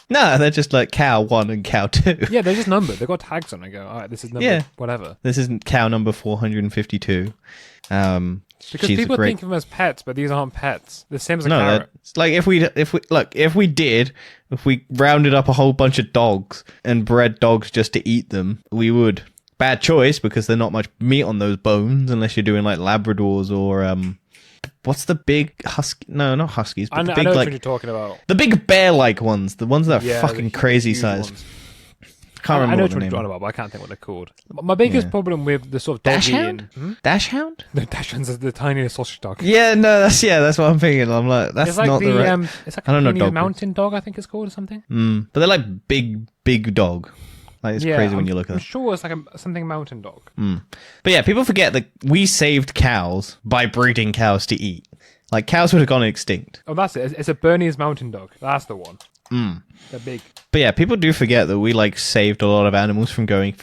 No, they're just like cow 1 and cow 2. Yeah, they're just numbered. They've got tags on. I go, all right, this is number whatever. This isn't cow number 452. Because people think of them as pets, but these aren't pets. The same as a carrot. It's like if we rounded up a whole bunch of dogs and bred dogs just to eat them, we would. Bad choice because there's not much meat on those bones unless you're doing like Labradors or what's the big husky? No, not huskies. But the big, I know like, what you're talking about. The big bear-like ones, the ones that are fucking crazy size. Can't remember I know what what you're talking about, but I can't think what they're called. My biggest problem with the sort of dog eating... Dachshund? No, Dachshund's the tiniest sausage dog. Yeah, no, that's what I'm thinking. I'm like, that's not the right... It's like a Chinese mountain dog, I think it's called, or something. But they're like big dog. Like, it's crazy when you look at them. I'm sure it's like something mountain dog. But yeah, people forget that we saved cows by breeding cows to eat. Like, cows would have gone extinct. Oh, that's it. It's a Bernese mountain dog. That's the one. They're big. But yeah, people do forget that we like saved a lot of animals from going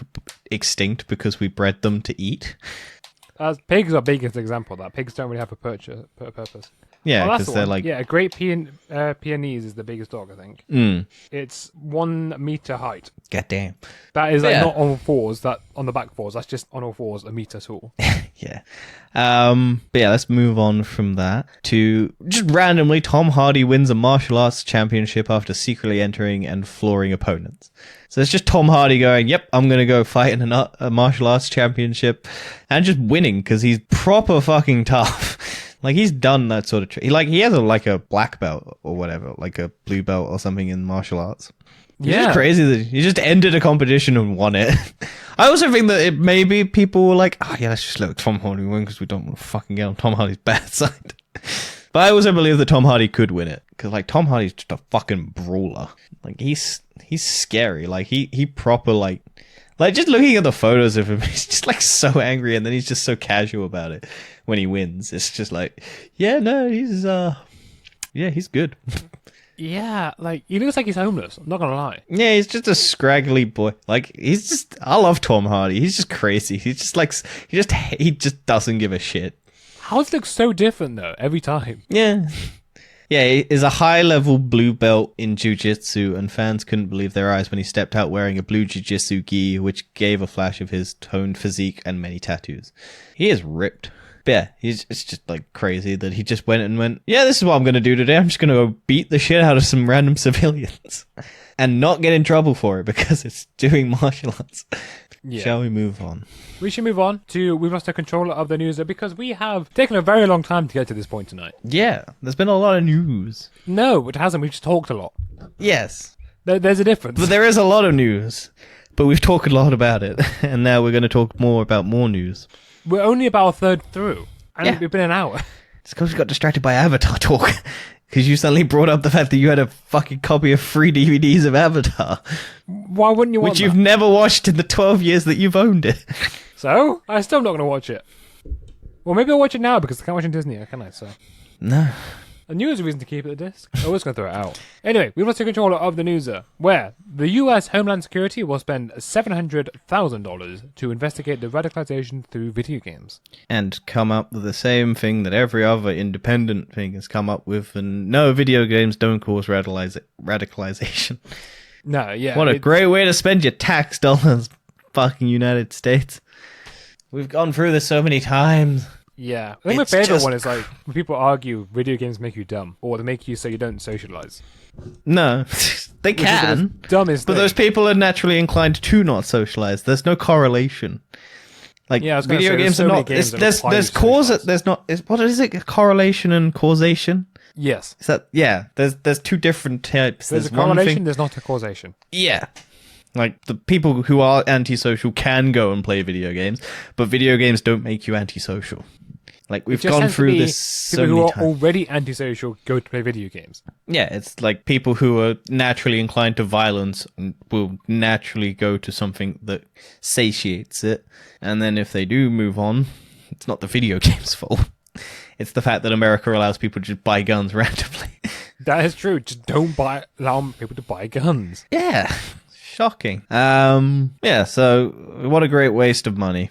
extinct because we bred them to eat. Pigs are biggest example of that. Pigs don't really have a purpose. Yeah, because they're like... Yeah, a Great Pyrenees is the biggest dog, I think. It's 1 meter height. God damn. That is not on all fours, that on the back fours. That's just on all fours, a meter tall. Yeah. But yeah, let's move on from that to just randomly Tom Hardy wins a martial arts championship after secretly entering and flooring opponents. So it's just Tom Hardy going, yep, I'm going to go fight in a martial arts championship and just winning because he's proper fucking tough. Like, he's done that sort of... He has a black belt or whatever, like a blue belt or something in martial arts. It's just crazy that he just ended a competition and won it. I also think that maybe people were like, oh yeah, let's just let Tom Hardy win because we don't want to fucking get on Tom Hardy's bad side. But I also believe that Tom Hardy could win it because like Tom Hardy's just a fucking brawler. Like he's scary. Like he proper like just looking at the photos of him, he's just like so angry and then he's just so casual about it when he wins. It's just like, yeah, no, he's good. Yeah, like, he looks like he's homeless. I'm not gonna lie. Yeah, he's just a scraggly boy. Like, I love Tom Hardy. He's just crazy. He's just like, he just doesn't give a shit. How does it look so different, though, every time? Yeah. Yeah, he is a high-level blue belt in jiu-jitsu, and fans couldn't believe their eyes when he stepped out wearing a blue jiu-jitsu gi, which gave a flash of his toned physique and many tattoos. He is ripped. But yeah, it's just like crazy that he just went, yeah, this is what I'm going to do today. I'm just going to go beat the shit out of some random civilians and not get in trouble for it because it's doing martial arts. Yeah. Shall we move on? We should move on to we've lost our control of the news because we have taken a very long time to get to this point tonight. Yeah, there's been a lot of news. No, it hasn't. We've just talked a lot. Yes. There's a difference. But there is a lot of news. But we've talked a lot about it. And now we're going to talk more about more news. We're only about a third through. And we've been an hour. It's because we got distracted by Avatar talk. Because you suddenly brought up the fact that you had a fucking copy of 3 DVDs of Avatar. Why wouldn't you want Which you've never watched in the 12 years that you've owned it. So? I'm still not going to watch it. Well, maybe I'll watch it now because I can't watch it on Disney, can I? So. No. A news reason to keep it at disk. I was going to throw it out. Anyway, we lost control of the newser, where the US Homeland Security will spend $700,000 to investigate the radicalization through video games. And come up with the same thing that every other independent thing has come up with, and no, video games don't cause radicalization. No, yeah. What a great way to spend your tax dollars, fucking United States. We've gone through this so many times. Yeah. I think my favorite one is like when people argue video games make you dumb, or they make you so you don't socialize. No, they can. Dumbest but thing. those people are naturally inclined to not socialize. There's no correlation. Like, yeah, video games are not. There's cause. There's not. What is it? Correlation and causation. Yes. Is that There's two different types. There's a correlation. There's not a causation. Yeah. Like, the people who are antisocial can go and play video games, but video games don't make you antisocial. Like, we've gone through this so many times. People who are already antisocial go to play video games. Yeah, it's like people who are naturally inclined to violence will naturally go to something that satiates it. And then if they do move on, it's not the video game's fault. It's the fact that America allows people to just buy guns randomly. That is true. Just don't allow people to buy guns. Yeah. Shocking. Yeah, so what a great waste of money.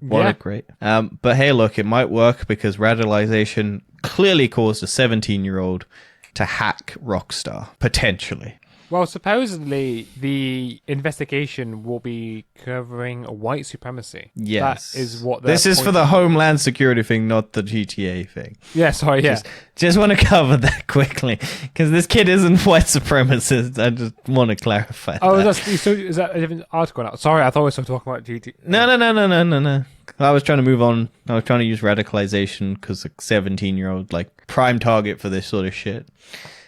What a great. But hey, look, it might work because radicalization clearly caused a 17-year-old to hack Rockstar, potentially. Well, supposedly the investigation will be covering white supremacy. Yes. That is what this is for the Homeland Security thing, not the GTA thing. Yeah, sorry, yeah. Just want to cover that quickly, because this kid isn't white supremacist. I just want to clarify that. Is that a different article now? Sorry, I thought we were still talking about GTA. No. I was trying to move on. I was trying to use radicalization because a 17-year-old, like, prime target for this sort of shit.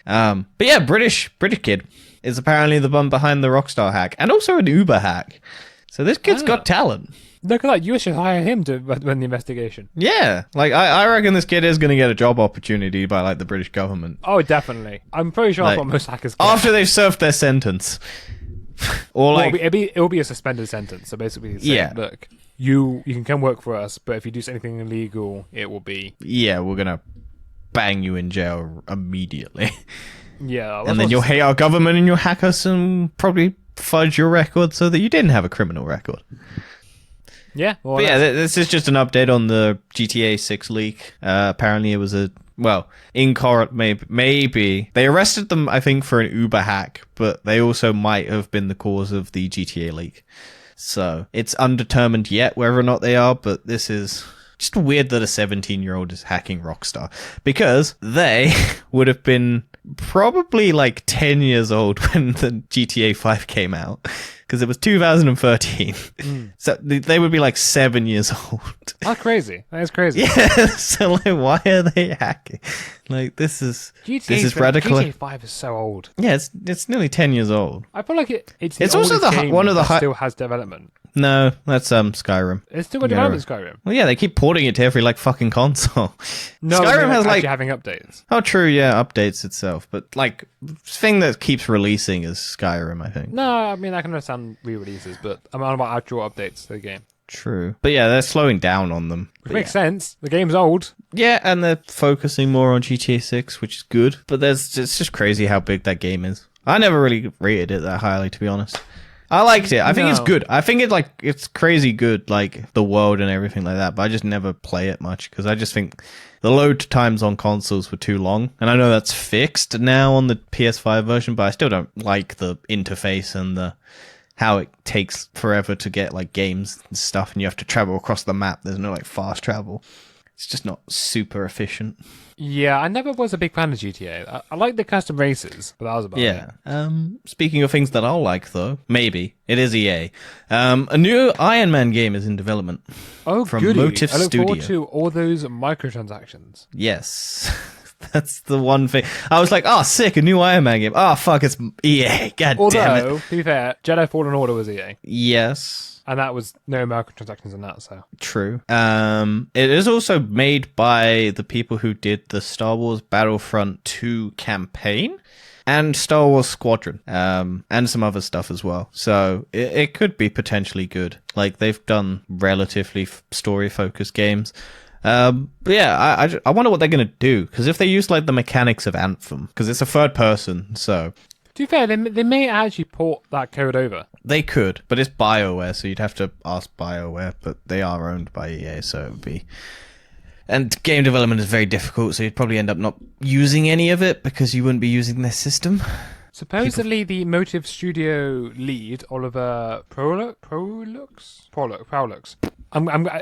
But yeah, British kid is apparently the one behind the Rockstar hack, and also an Uber hack. So this kid's got talent. Look at that, you should hire him to run the investigation. Yeah, like, I reckon this kid is going to get a job opportunity by, like, the British government. Oh, definitely. I'm pretty sure that's what most hackers get. After they've served their sentence. Or like... It'll be a suspended sentence, so basically saying, look, you can come work for us, but if you do anything illegal, it will be... Yeah, we're going to bang you in jail immediately. Yeah. And then you'll hate our government and you'll hack us and probably fudge your record so that you didn't have a criminal record. Yeah. Well, but yeah, this is just an update on the GTA 6 leak. Apparently it was maybe. They arrested them, I think, for an Uber hack, but they also might have been the cause of the GTA leak. So it's undetermined yet whether or not they are, but this is... just weird that a 17-year-old is hacking Rockstar, because they would have been probably like 10 years old when the GTA 5 came out, because it was 2013. So they would be like 7 years old. That's crazy. That is crazy. Yeah, so like, why are they hacking? Like, this is radical. GTA 5 is so old. Yeah, it's nearly 10 years old. I feel like it's also one of the still has development. No, that's Skyrim. It's still got development Skyrim. Well, yeah, they keep porting it to every like fucking console. No, Skyrim has like having updates. Oh, true, yeah, updates itself, but like thing that keeps releasing is Skyrim, I think. No, I mean I can understand re-releases, but I'm on about actual updates to the game. True, but yeah, they're slowing down on them. Which makes sense. The game's old. Yeah, and they're focusing more on GTA 6, which is good. But it's just crazy how big that game is. I never really rated it that highly, to be honest. I liked it. I think it's good. I think it's crazy good, like the world and everything like that. But I just never play it much because I just think the load times on consoles were too long. And I know that's fixed now on the PS5 version, but I still don't like the interface and the how it takes forever to get like games and stuff, and you have to travel across the map. There's no like fast travel. It's just not super efficient. Yeah, I never was a big fan of GTA. I like the custom races, but that was about it. Speaking of things that I'll like, though, maybe, it is EA. A new Iron Man game is in development. Oh, from goody. Motive I look Studio. forward to all those microtransactions. Yes. That's the one thing. I was like, oh, sick, a new Iron Man game. Oh, fuck, it's EA. God damn it. Although, to be fair, Jedi Fallen Order was EA. Yes. And that was no microtransactions in that, so. True. It is also made by the people who did the Star Wars Battlefront 2 campaign and Star Wars Squadron, and some other stuff as well. So it could be potentially good. Like, they've done relatively story-focused games. But yeah, I wonder what they're gonna do, because if they use like the mechanics of Anthem, because it's a third person, so to be fair, they may actually port that code over. they could, but it's BioWare, so you'd have to ask BioWare, but they are owned by EA, so it would be. And game development is very difficult, so you'd probably end up not using any of it because you wouldn't be using their system. Supposedly, the Motive Studio lead, Oliver Prolux,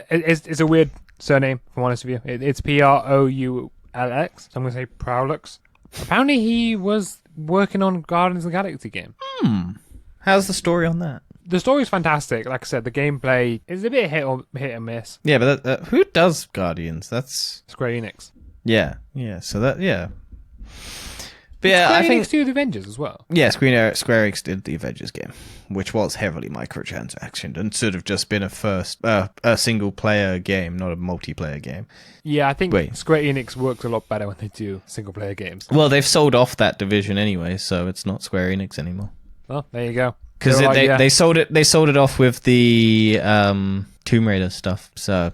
it's a weird surname, if I'm honest with you. It's Proulx, so I'm going to say Prolux. Apparently, he was working on Guardians of the Galaxy game. How's the story on that? The story's fantastic. Like I said, the gameplay is a bit hit and miss. Yeah, but who does Guardians? That's Square Enix. Yeah. So that, yeah. But yeah, I think Square Enix do the Avengers as well. Yeah, Square Enix did the Avengers game, which was heavily microtransactioned and should have just been a single player game, not a multiplayer game. Yeah, I think Square Enix works a lot better when they do single player games. Well, they've sold off that division anyway, so it's not Square Enix anymore. Well, there you go. Because they sold it off with the Tomb Raider stuff. So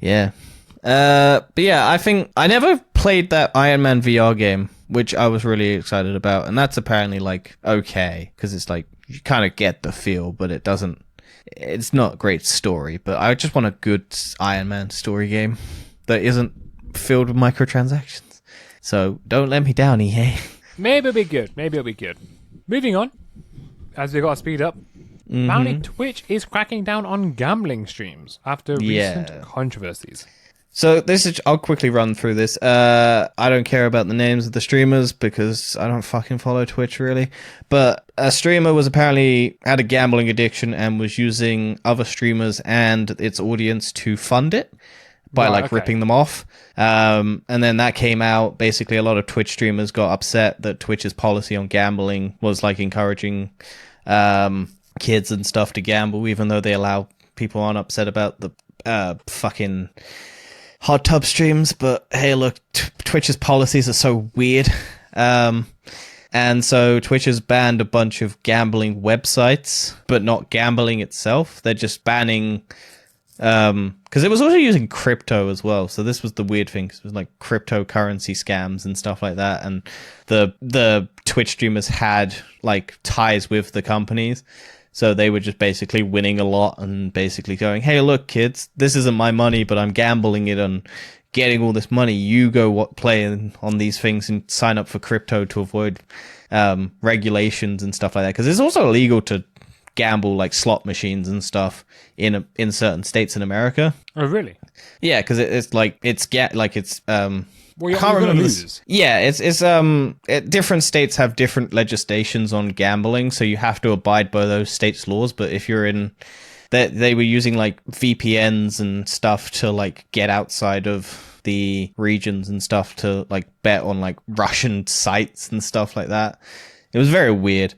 yeah, but yeah, I think I never played that Iron Man VR game, which I was really excited about, and that's apparently like okay, because it's like you kind of get the feel, but it's not a great story. But I just want a good Iron Man story game that isn't filled with microtransactions. So don't let me down, EA. Maybe it'll be good. Moving on. As we got to speed up, apparently Twitch is cracking down on gambling streams after recent controversies. So I'll quickly run through this. I don't care about the names of the streamers because I don't fucking follow Twitch really. But a streamer had a gambling addiction and was using other streamers and its audience to fund it by ripping them off. And then that came out. Basically, a lot of Twitch streamers got upset that Twitch's policy on gambling was like encouraging kids and stuff to gamble, even though they allow people aren't upset about the fucking hot tub streams. But hey, look, Twitch's policies are so weird. And so Twitch has banned a bunch of gambling websites, but not gambling itself. They're just banning... because it was also using crypto as well, so this was the weird thing, because it was like cryptocurrency scams and stuff like that, and the Twitch streamers had like ties with the companies, so they were just basically winning a lot and basically going, hey look kids, this isn't my money, but I'm gambling it on getting all this money. You go play on these things and sign up for crypto to avoid regulations and stuff like that, because it's also illegal to gamble like slot machines and stuff in certain states in America. Oh, really? Yeah, because well, you're gonna lose. Yeah, it's different states have different legislations on gambling, so you have to abide by those states' laws. But if you're in, they were using like VPNs and stuff to like get outside of the regions and stuff to like bet on like Russian sites and stuff like that. It was very weird.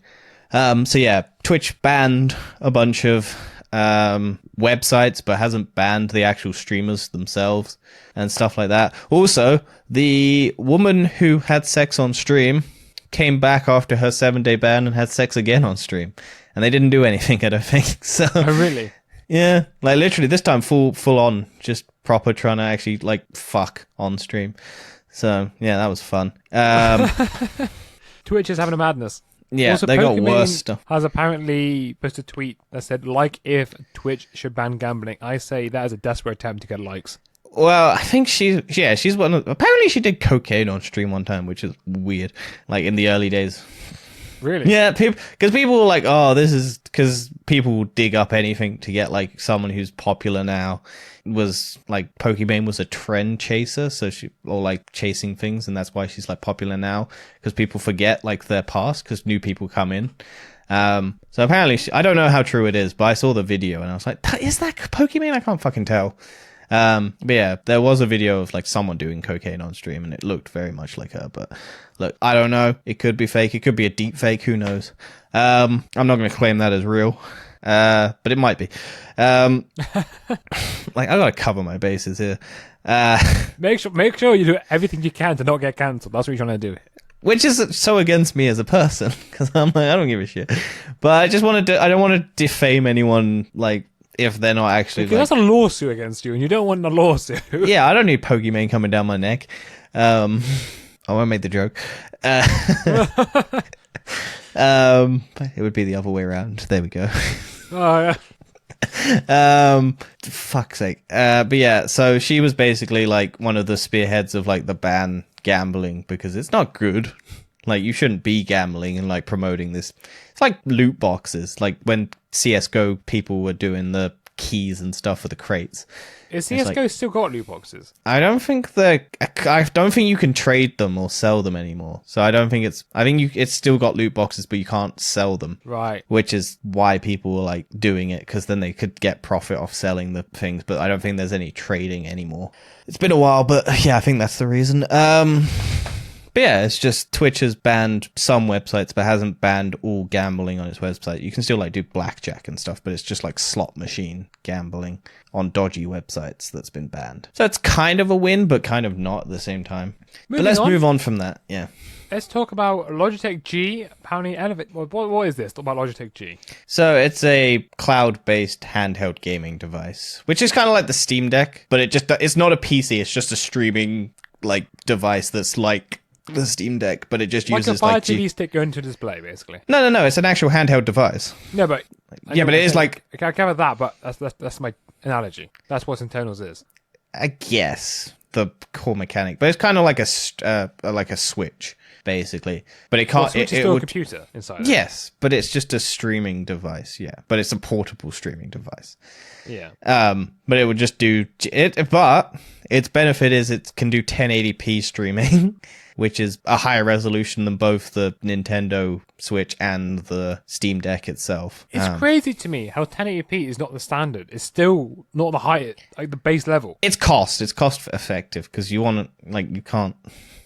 So yeah, Twitch banned a bunch of websites, but hasn't banned the actual streamers themselves and stuff like that. Also, the woman who had sex on stream came back after her 7-day ban and had sex again on stream, and they didn't do anything, I don't think. So, oh, really? Yeah, like literally this time full on, just proper trying to actually like fuck on stream. So yeah, that was fun. Twitch is having a madness. Yeah, also, they Pokemon got worse stuff. Has apparently posted a tweet that said, like, if Twitch should ban gambling, I say that is a desperate attempt to get likes. Well, I think she's one of... Apparently she did cocaine on stream one time, which is weird, like in the early days. Really? Yeah, because people were like, oh, this is... Because people dig up anything to get, like, someone who's popular now. Was like Pokimane was a trend chaser, or like chasing things, and that's why she's like popular now, because people forget like their past because new people come in. So apparently, I don't know how true it is, but I saw the video and I was like, is that Pokimane? I can't fucking tell. But yeah, there was a video of like someone doing cocaine on stream, and it looked very much like her. But look, I don't know. It could be fake. It could be a deep fake. Who knows? I'm not going to claim that as real. But it might be. Like I gotta cover my bases here. Make sure you do everything you can to not get cancelled. That's what you're trying to do. Which is so against me as a person, because I'm like, I don't give a shit. But I don't want to defame anyone like if they're not actually because that's a lawsuit against you, and you don't want a lawsuit. Yeah, I don't need Pokemon coming down my neck. I won't make the joke. It would be the other way around. There we go. Oh yeah. Fuck's sake. But yeah, so she was basically like one of the spearheads of like the ban gambling because it's not good. Like you shouldn't be gambling and like promoting this. It's like loot boxes. Like when CS:GO people were doing the keys and stuff for the crates. Is CS:GO still got loot boxes? I don't think you can trade them or sell them anymore. So I don't think it's still got loot boxes, but you can't sell them. Right. Which is why people were like doing it, because then they could get profit off selling the things. But I don't think there's any trading anymore. It's been a while, but yeah, I think that's the reason. But yeah, it's just Twitch has banned some websites, but hasn't banned all gambling on its website. You can still like do blackjack and stuff, but it's just like slot machine gambling on dodgy websites that's been banned. So it's kind of a win, but kind of not at the same time. But let's move on from that. Yeah. Let's talk about Logitech G. Apparently, Elevate. What is this about Logitech G? So it's a cloud-based handheld gaming device, which is kind of like the Steam Deck, but it's not a PC. It's just a streaming like device that's like the Steam Deck, but it just uses like a Fire TV stick going to display, basically. No. It's an actual handheld device. No, but yeah, but it is like I cover that, but that's my analogy. That's what internals is. I guess the core mechanic, but it's kind of like a Switch, basically. But it can't. Well, Switch is still a computer inside. Yes, but it's just a streaming device. Yeah, but it's a portable streaming device. Yeah. But it would just do it. But its benefit is it can do 1080p streaming, which is a higher resolution than both the Nintendo Switch and the Steam Deck itself. It's crazy to me how 1080p is not the standard. It's still not the height, like the base level. It's cost effective because you want to, like, you can't.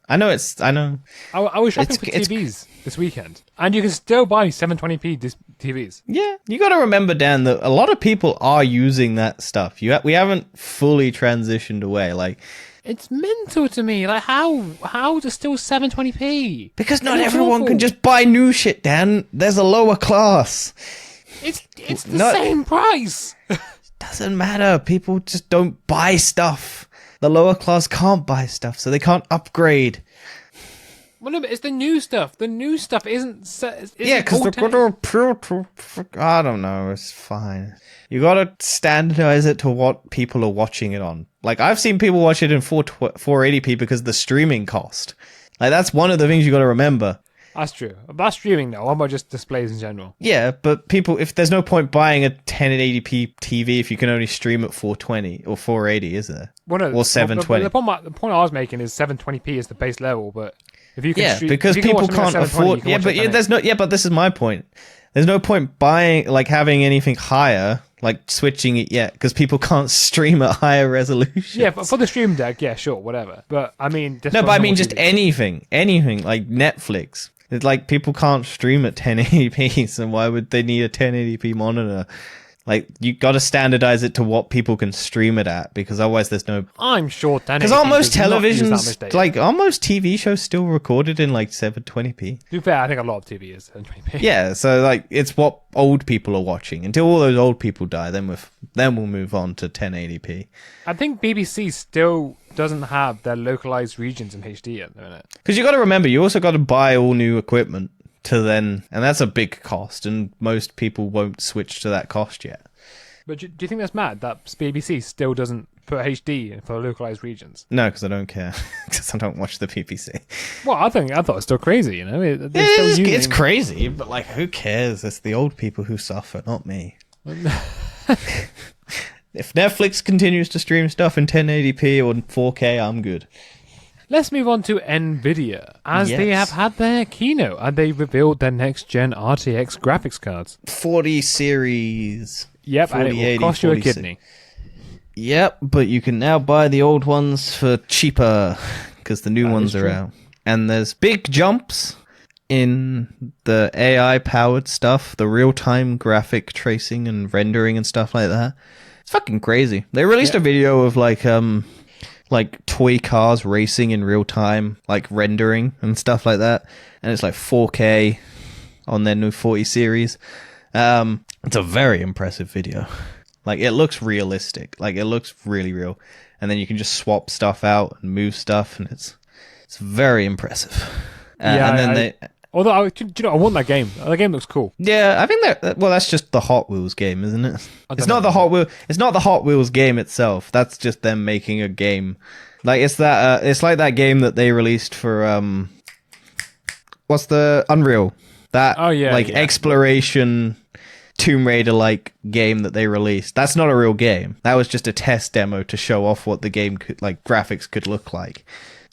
I know. I was shopping for TVs this weekend, and you can still buy 720p TVs. Yeah, you got to remember, Dan, that a lot of people are using that stuff. We haven't fully transitioned away. Like, it's mental to me. Like, how is it still 720p? Because not everyone can just buy new shit, Dan. There's a lower class. It's the same price. Doesn't matter. People just don't buy stuff. The lower class can't buy stuff, so they can't upgrade. Well, no, but it's the new stuff. The new stuff isn't yeah, because they're going to appeal to... I don't know. It's fine. You got to standardize it to what people are watching it on. Like, I've seen people watch it in 480p because of the streaming cost. Like, that's one of the things you got to remember. That's true. That's streaming, though. What about just displays in general? Yeah, but people... If there's no point buying a 1080p TV if you can only stream at 420 or 480, is there? Well, no, or 720. The point I was making is 720p is the base level, but... If you can because people can't afford. Yeah, but there's no. Yeah, but this is my point. There's no point buying, like, having anything higher, like switching it yet, because people can't stream at higher resolution. Yeah, but for the Stream Deck, yeah, sure, whatever. But I mean, just anything like Netflix. It's like people can't stream at 1080p, so why would they need a 1080p monitor? Like, you got to standardize it to what people can stream it at, because otherwise there's no... I'm sure 1080p... Because almost televisions, like, almost TV shows still recorded in, like, 720p. To be fair, I think a lot of TV is 720p. Yeah, so, like, it's what old people are watching. Until all those old people die, then we'll move on to 1080p. I think BBC still doesn't have their localized regions in HD at the minute. Because you got to remember, you also got to buy all new equipment. And that's a big cost, and most people won't switch to that cost yet. But do you think that's mad that BBC still doesn't put HD in for localized regions? No, because I don't care. Because I don't watch the BBC. Well, I thought it's still crazy, you know? It's crazy, but, like, who cares? It's the old people who suffer, not me. If Netflix continues to stream stuff in 1080p or 4K, I'm good. Let's move on to Nvidia, as they have had their keynote, and they revealed their next-gen RTX graphics cards. 40 series. Yep, 40, and it will cost 40, you a kidney. Yep, but you can now buy the old ones for cheaper, because the new ones are out. And there's big jumps in the AI-powered stuff, the real-time graphic tracing and rendering and stuff like that. It's fucking crazy. They released a video of, like toy cars racing in real time, like rendering and stuff like that. And it's like 4K on their new 40 series. It's a very impressive video. Like, it looks realistic. Like, it looks really real. And then you can just swap stuff out and move stuff, and it's very impressive. And then although, do you know, I want that game. The game looks cool. Yeah, I think that's just the Hot Wheels game, isn't it? It's not the Hot Wheels game itself. That's just them making a game. Like, it's like that game that they released for what's the Unreal? That exploration Tomb Raider like game that they released. That's not a real game. That was just a test demo to show off what the game could, like, graphics could look like.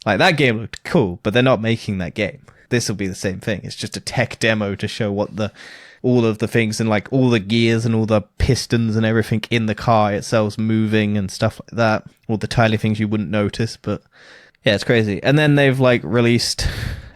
Like, that game looked cool, but they're not making that game. This will be the same thing. It's just a tech demo to show what all of the things and, like, all the gears and all the pistons and everything in the car itself's moving and stuff like that. All the tiny things you wouldn't notice, but yeah, it's crazy. And then they've, like, released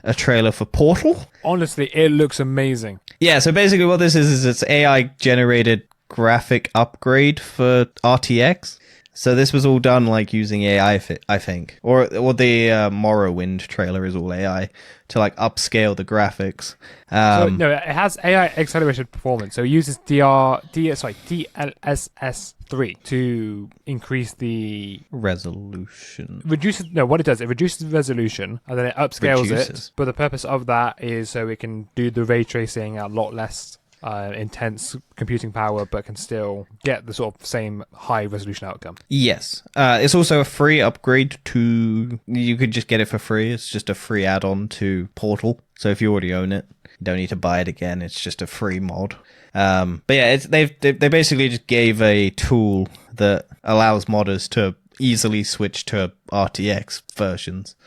a trailer for Portal. Honestly, it looks amazing. Yeah, so basically what this is it's AI generated graphic upgrade for RTX. So this was all done like using AI, I think, or the Morrowind trailer is all AI to like upscale the graphics. So, no, it has AI accelerated performance. So it uses DLSS3 to increase the resolution. What it does, it reduces the resolution and then it upscales it. But the purpose of that is so it can do the ray tracing at a lot less intense computing power, but can still get the sort of same high resolution outcome. Yes. It's also a free upgrade to... You could just get it for free. It's just a free add-on to Portal. So if you already own it, you don't need to buy it again. It's just a free mod. But yeah, they basically just gave a tool that allows modders to easily switch to RTX versions.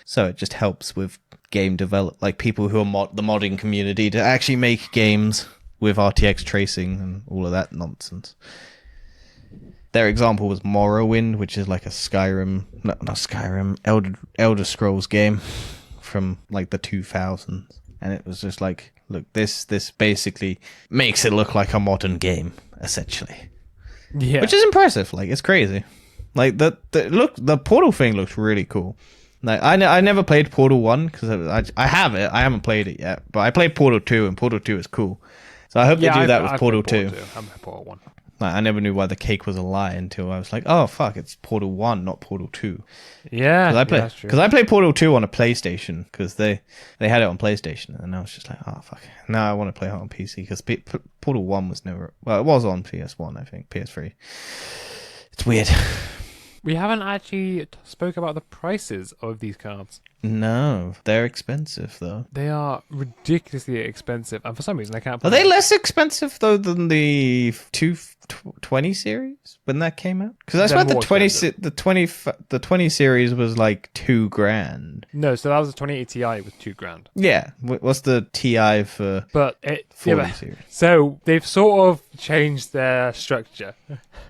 So it just helps with game like people who are the modding community to actually make games with RTX tracing and all of that nonsense. Their example was Morrowind, which is like a Elder Scrolls game from like the 2000s. And it was just like, look, this basically makes it look like a modern game, essentially. Yeah. Which is impressive. Like, it's crazy. Like, the Portal thing looks really cool. Like, I never played Portal 1 because I have it. I haven't played it yet. But I played Portal 2, and Portal 2 is cool. So I hope they do that with Portal 2. I'm Portal 1. Like, I never knew why the cake was a lie until I was like, oh, fuck, it's Portal 1, not Portal 2. Yeah, because I played Portal 2 on a PlayStation, because they had it on PlayStation, and I was just like, oh, fuck. Now I want to play it on PC, because Portal 1 was never... Well, it was on PS1, I think, PS3. It's weird. We haven't actually spoke about the prices of these cards. No, they're expensive, though. They are ridiculously expensive, and for some reason I can't... Are they less expensive, though, than the 220 series when that came out? Because I swear the 20 series was like $2,000. No, so that was the 2080 Ti with $2,000. Yeah, what's the Ti for? But 40 series. So they've sort of changed their structure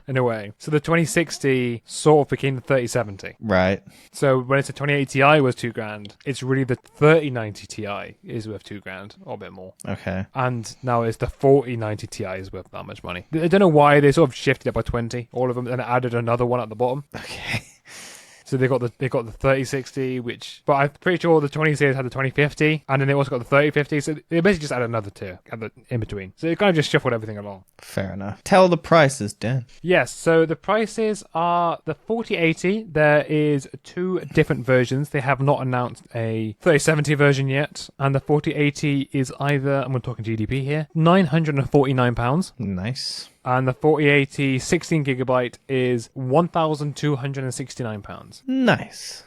in a way. So the 2060 sort of became the 3070. Right. So when it's a 2080 Ti was $2,000, it's really the 3090 Ti is worth $2,000 or a bit more. Okay. And now it's the 4090 Ti is worth that much money. I don't know why they sort of shifted it by 20, all of them, and added another one at the bottom. Okay. So they got the 3060, which, but I'm pretty sure the 20 series had the 2050, and then they also got the 3050. So they basically just added another tier in between. So it kind of just shuffled everything along. Fair enough. Tell the prices, Dan. Yes. So the prices are the 4080. There is two different versions. They have not announced a 3070 version yet, and the 4080 is either, I'm talking GDP here, £949. Nice. And the 4080 16GB is £1,269. Nice.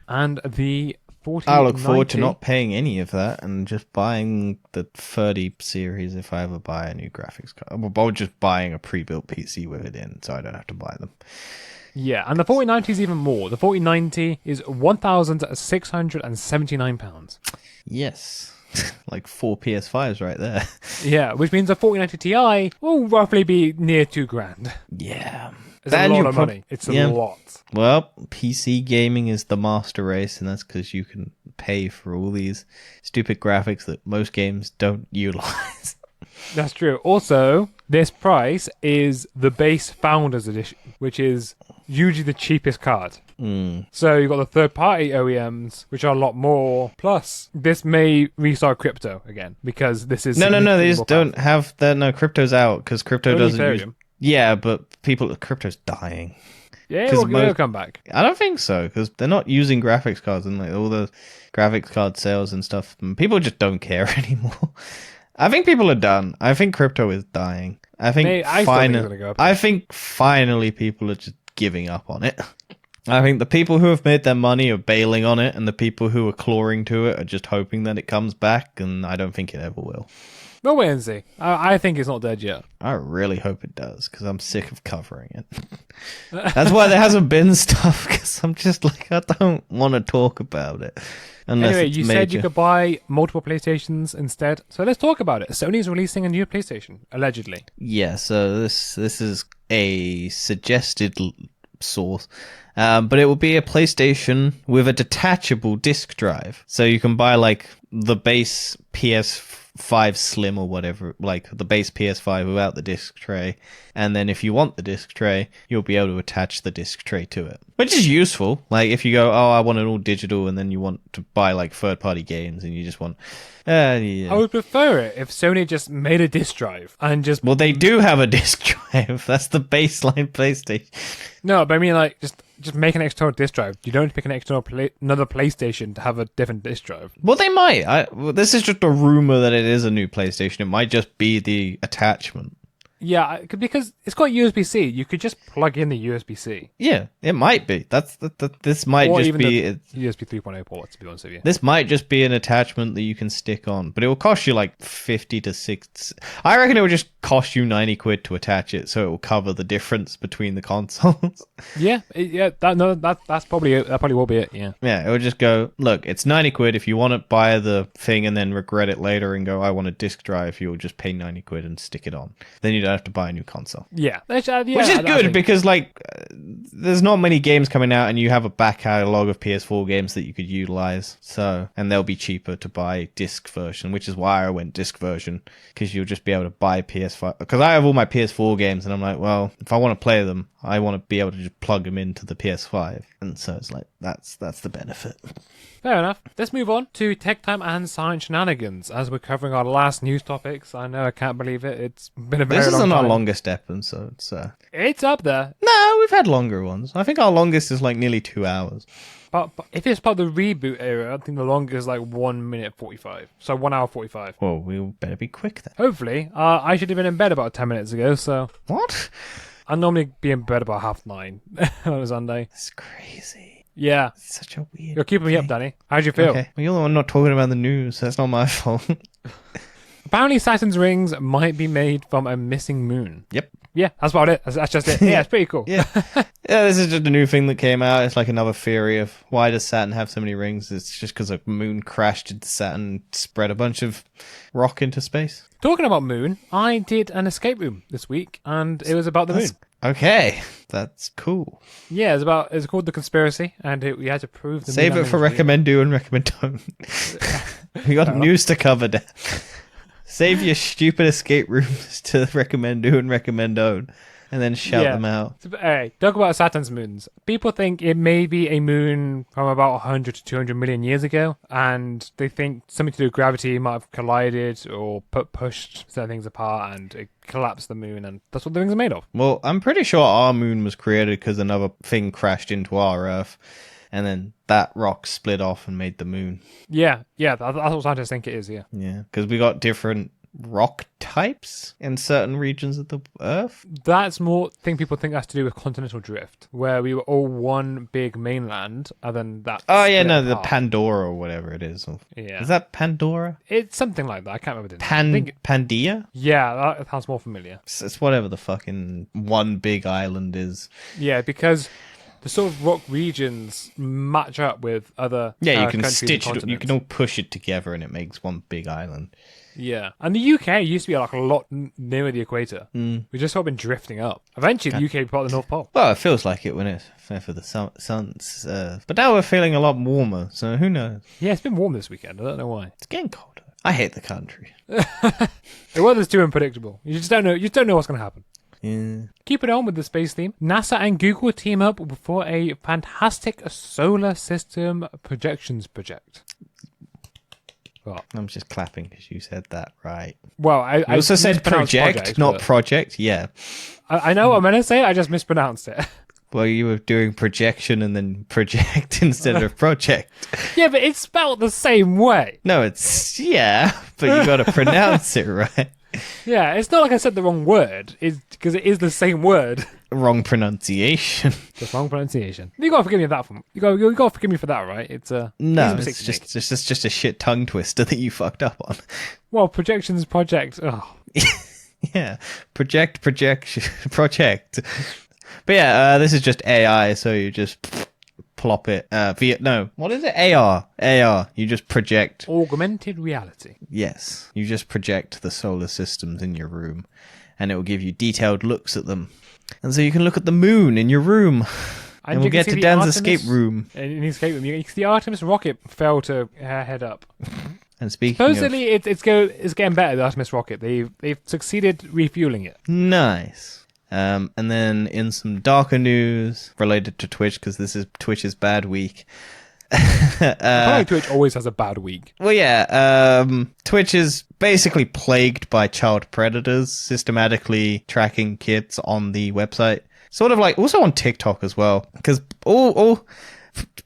And the 4090... I look forward to not paying any of that and just buying the 30 series if I ever buy a new graphics card. Or just buying a pre-built PC with it in, so I don't have to buy them. Yeah, and the 4090 is even more. The 4090 is £1,679. Yes. Like 4 PS5s right there. Yeah, which means a 4090 Ti will roughly be near $2,000. Yeah. It's a lot of money. It's a lot. Well, PC gaming is the master race, and that's because you can pay for all these stupid graphics that most games don't utilize. That's true. Also, this price is the base Founders Edition, which is usually the cheapest card. So you've got the third-party OEMs, which are a lot more. Plus, this may restart crypto again, because this is... No, they just don't have that. No, crypto's out, because crypto doesn't use... Yeah, but crypto's dying. Yeah, it'll come back. I don't think so, because they're not using graphics cards and like all the graphics card sales and stuff. And people just don't care anymore. I think people are done. I think crypto is dying. I think finally people are just giving up on it. I think the people who have made their money are bailing on it, and the people who are clawing to it are just hoping that it comes back, and I don't think it ever will. We'll wait and see. I think it's not dead yet. I really hope it does, because I'm sick of covering it. That's why there hasn't been stuff, because I'm just like, I don't want to talk about it. Anyway, you said you could buy multiple PlayStations instead, so let's talk about it. Sony's releasing a new PlayStation, allegedly. Yeah, so this is a suggested source. But it will be a PlayStation with a detachable disc drive. So you can buy like the base PS5 Slim or whatever, like the base PS5 without the disc tray. And then if you want the disc tray, you'll be able to attach the disc tray to it. Which is useful. Like if you go, oh, I want it all digital, and then you want to buy like third-party games and you just want... yeah. I would prefer it if Sony just made a disc drive and just... Well, they do have a disc drive. That's the baseline PlayStation. No, but I mean like just make an external disc drive. You don't pick another PlayStation to have a different disc drive. Well, they might. This is just a rumor that it is a new PlayStation. It might just be the attachment. Yeah, because it's got USB-C. You could just plug in the USB-C. Yeah, it might be. This might or just even be the USB 3.0 port, to be honest with you. This might just be an attachment that you can stick on, but it will cost you like 50 to 60. I reckon it will just cost you 90 quid to attach it, so it will cover the difference between the consoles. That's probably it. That probably will be it. Yeah. Yeah, it will just go, look, it's 90 quid. If you want to buy the thing and then regret it later and go, I want a disc drive, you'll just pay 90 quid and stick it on. Then you don't have to buy a new console. Yeah. Which is good because like there's not many games coming out and you have a back catalog of PS4 games that you could utilize. So, and they'll be cheaper to buy disc version, which is why I went disc version, because you'll just be able to buy PS5. Because I have all my PS4 games and I'm like, well, if I want to play them, I want to be able to just plug them into the PS5. And so it's like, that's the benefit. Fair enough. Let's move on to Tech Time and Science Shenanigans as we're covering our last news topics. I know, I can't believe it. It's been a very long time. This isn't our longest episode, so... It's up there. No, we've had longer ones. I think our longest is like nearly 2 hours. But if it's part of the reboot era, I think the longest is like 1 minute 45. So 1 hour 45. Well, we better be quick then. Hopefully. I should have been in bed about 10 minutes ago, so... What? I normally be in bed about 9:30 on a Sunday. That's crazy. Yeah. It's such a weird You're keeping me up, Danny. How'd you feel? Okay. Well, you're the one not talking about the news. That's not my fault. Apparently Saturn's rings might be made from a missing moon. Yep. Yeah, that's about it. That's just it. Yeah, it's pretty cool. Yeah, this is just a new thing that came out. It's like another theory of why does Saturn have so many rings? It's just because a moon crashed into Saturn and spread a bunch of rock into space. Talking about moon, I did an escape room this week, and it was about the moon. Okay, that's cool. Yeah, it's called The Conspiracy, and we had to prove the moon. Save it for recommend do and recommend don't. We got news to cover, Dan. Save your stupid escape rooms to recommend do and recommend don't, and then shout them out. Hey, talk about Saturn's moons. People think it may be a moon from about 100 to 200 million years ago, and they think something to do with gravity might have collided or pushed certain things apart, and it collapsed the moon, and that's what the rings are made of. Well, I'm pretty sure our moon was created because another thing crashed into our Earth. And then that rock split off and made the moon. Yeah, that's what scientists think it is, yeah. Yeah, because we got different rock types in certain regions of the Earth. That's more thing people think has to do with continental drift, where we were all one big mainland, and then that... Oh, yeah, no, the Pandora or whatever it is. Yeah. Is that Pandora? It's something like that. I can't remember the name. Pangaea? Yeah, that sounds more familiar. It's whatever the fucking one big island is. Yeah, because... the sort of rock regions match up with other you can stitch it. You can all push it together, and it makes one big island. Yeah, and the UK used to be like a lot nearer the equator. We've just sort of been drifting up. Eventually, the UK will be part of the North Pole. Well, it feels like it when it's for the sun's. But now we're feeling a lot warmer, so who knows? Yeah, it's been warm this weekend. I don't know why. It's getting colder. I hate the country. The weather's too unpredictable. You just don't know. You don't know what's going to happen. Yeah. Keep it on with the space theme. NASA and Google team up for a fantastic solar system projections project. What? I'm just clapping because you said that right. Well, I also said project, not project. Yeah. I know what I'm going to say. I just mispronounced it. Well, you were doing projection and then project instead of project. Yeah, but it's spelled the same way. No, but you got to pronounce it right. Yeah, it's not like I said the wrong word. It's because it is the same word. Wrong pronunciation. Just wrong pronunciation. You got to forgive me that. You got to forgive me for that, right? It's no, it's just a shit tongue twister that you fucked up on. Well, projections project. Oh. Yeah, project. But yeah, this is just AI, so you just plop it. What is it? AR. You just project. Augmented reality. Yes, you just project the solar systems in your room, and it will give you detailed looks at them. And so you can look at the moon in your room. And we'll get to Dan's escape room. In his escape room, you can see the Artemis rocket fell to head up. And speaking supposedly, it's getting better, the Artemis rocket. They've succeeded refueling it. Nice. And then in some darker news related to Twitch, because this is Twitch's bad week. I feel like Twitch always has a bad week. Well, yeah. Twitch is basically plagued by child predators systematically tracking kids on the website. Sort of like also on TikTok as well, because all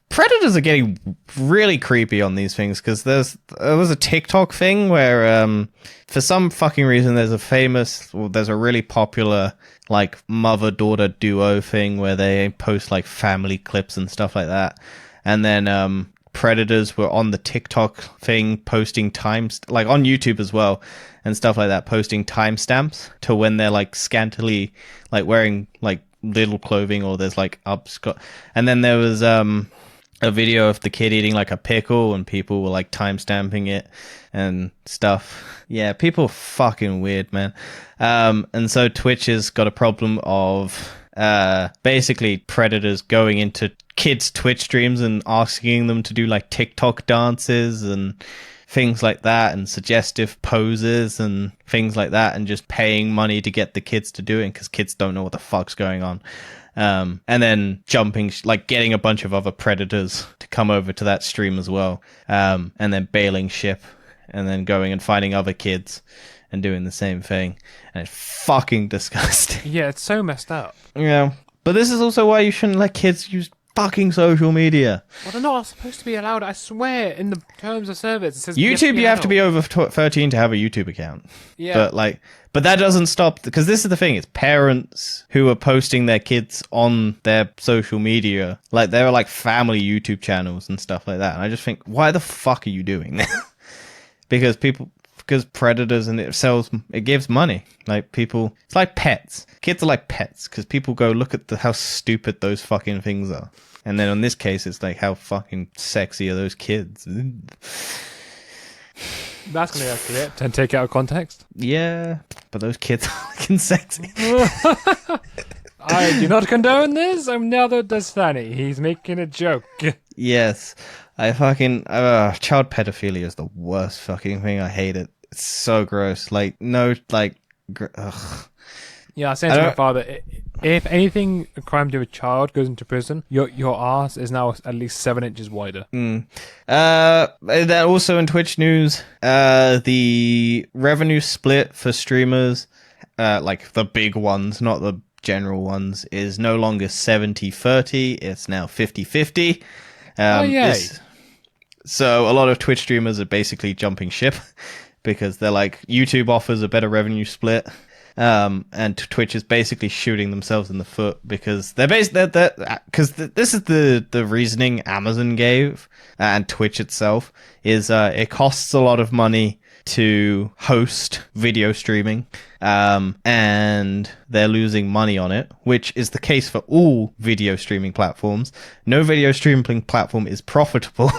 predators are getting really creepy on these things. Because there was a TikTok thing where for some fucking reason there's a really popular like mother-daughter duo thing where they post like family clips and stuff like that. And then predators were on the TikTok thing posting times, like on YouTube as well, and stuff like that, posting timestamps to when they're like scantily like wearing like little clothing or there's like and then there was a video of the kid eating like a pickle and people were like timestamping it and stuff. Yeah, people are fucking weird, man. And so Twitch has got a problem of basically predators going into kids' Twitch streams and asking them to do like TikTok dances and things like that and suggestive poses and things like that and just paying money to get the kids to do it because kids don't know what the fuck's going on. And then getting a bunch of other predators to come over to that stream as well. And then bailing ship and then going and finding other kids and doing the same thing. And it's fucking disgusting. Yeah, it's so messed up. Yeah. But this is also why you shouldn't let kids use fucking social media. Well, they're not supposed to be allowed. I swear, in the terms of service, it says YouTube. You have to be over 13 to have a YouTube account. Yeah, but that doesn't stop because this is the thing. It's parents who are posting their kids on their social media, like they're like family YouTube channels and stuff like that. And I just think, why the fuck are you doing that? Because predators and it gives money. Like people, it's like pets. Kids are like pets because people go look at how stupid those fucking things are. And then in this case, it's like, how fucking sexy are those kids? That's going to go clipped and take out of context. Yeah, but those kids are fucking sexy. I do not condone this. I'm Nether Destiny. He's making a joke. Yes. I fucking... child pedophilia is the worst fucking thing. I hate it. It's so gross. Like, no, like... ugh. Yeah, I was saying to my father, if anything, a crime to a child goes into prison, your ass is now at least 7 inches wider. That also in Twitch news, the revenue split for streamers, like the big ones, not the general ones, is no longer 70-30. It's now 50-50. Yay. So a lot of Twitch streamers are basically jumping ship because they're like, YouTube offers a better revenue split. And Twitch is basically shooting themselves in the foot because this is the reasoning Amazon gave and Twitch itself is it costs a lot of money to host video streaming, and they're losing money on it, which is the case for all video streaming platforms. No video streaming platform is profitable.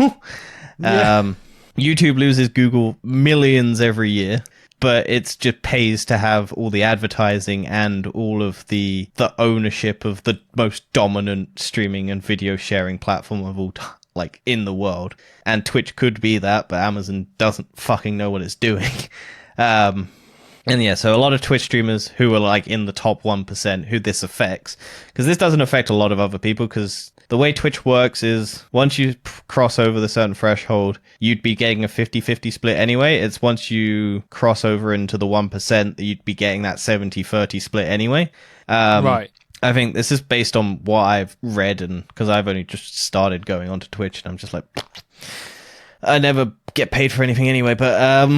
Yeah. YouTube loses Google millions every year. But it just pays to have all the advertising and all of the ownership of the most dominant streaming and video sharing platform of all time, like in the world. And Twitch could be that, but Amazon doesn't fucking know what it's doing. And yeah, so a lot of Twitch streamers who are like in the top 1% who this affects, because this doesn't affect a lot of other people, because the way Twitch works is once you cross over the certain threshold, you'd be getting a 50-50 split anyway. It's once you cross over into the 1% that you'd be getting that 70-30 split anyway. Right. I think this is based on what I've read, and because I've only just started going onto Twitch, and I'm just like, I never get paid for anything anyway, but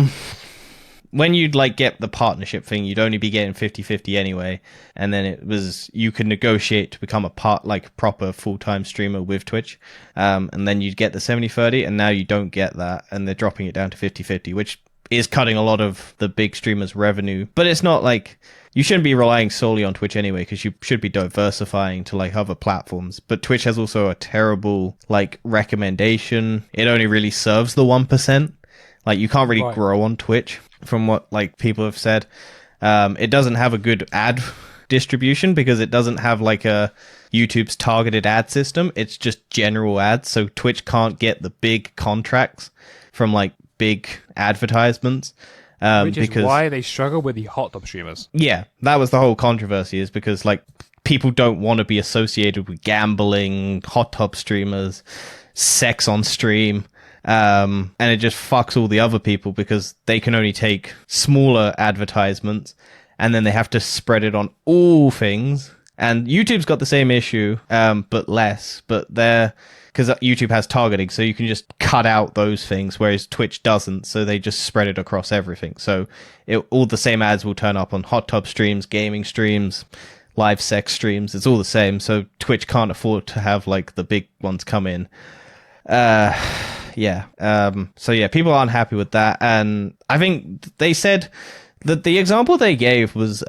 when you'd like get the partnership thing, you'd only be getting 50-50 anyway, and then it was you could negotiate to become a proper full-time streamer with Twitch, and then you'd get the 70-30, and now you don't get that, and they're dropping it down to 50-50, which is cutting a lot of the big streamers' revenue. But it's not like you shouldn't be relying solely on Twitch anyway, because you should be diversifying to like other platforms. But Twitch has also a terrible like recommendation. It only really serves the 1%. Like you can't really grow on Twitch, from what like people have said. It doesn't have a good ad distribution because it doesn't have like a YouTube's targeted ad system. It's just general ads, so Twitch can't get the big contracts from like big advertisements. Which is why they struggle with the hot tub streamers. Yeah, that was the whole controversy, is because like people don't want to be associated with gambling, hot tub streamers, sex on stream, and it just fucks all the other people because they can only take smaller advertisements and then they have to spread it on all things. And YouTube's got the same issue, but less, but they're... because YouTube has targeting, so you can just cut out those things, whereas Twitch doesn't, so they just spread it across everything. So all the same ads will turn up on hot tub streams, gaming streams, live sex streams. It's all the same, so Twitch can't afford to have like the big ones come in. Yeah. So yeah, people aren't happy with that, and I think they said that the example they gave was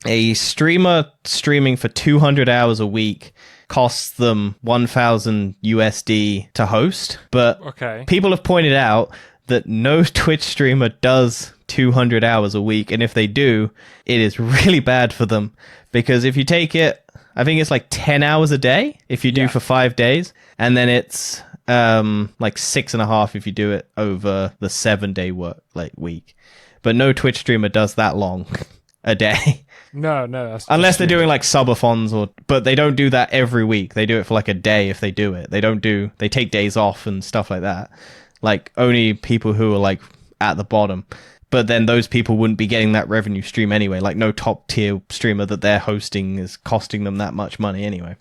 a streamer streaming for 200 hours a week costs them 1,000 USD to host, but people have pointed out that no Twitch streamer does 200 hours a week, and if they do, it is really bad for them, because if you take it, I think it's like 10 hours a day if you do for 5 days, and then it's like 6.5 if you do it over the 7-day week. But no Twitch streamer does that long a day. No. Unless they're doing like subathons, but they don't do that every week. They do it for like a day if they do it. They take days off and stuff like that. Like only people who are like at the bottom. But then those people wouldn't be getting that revenue stream anyway. Like no top tier streamer that they're hosting is costing them that much money anyway.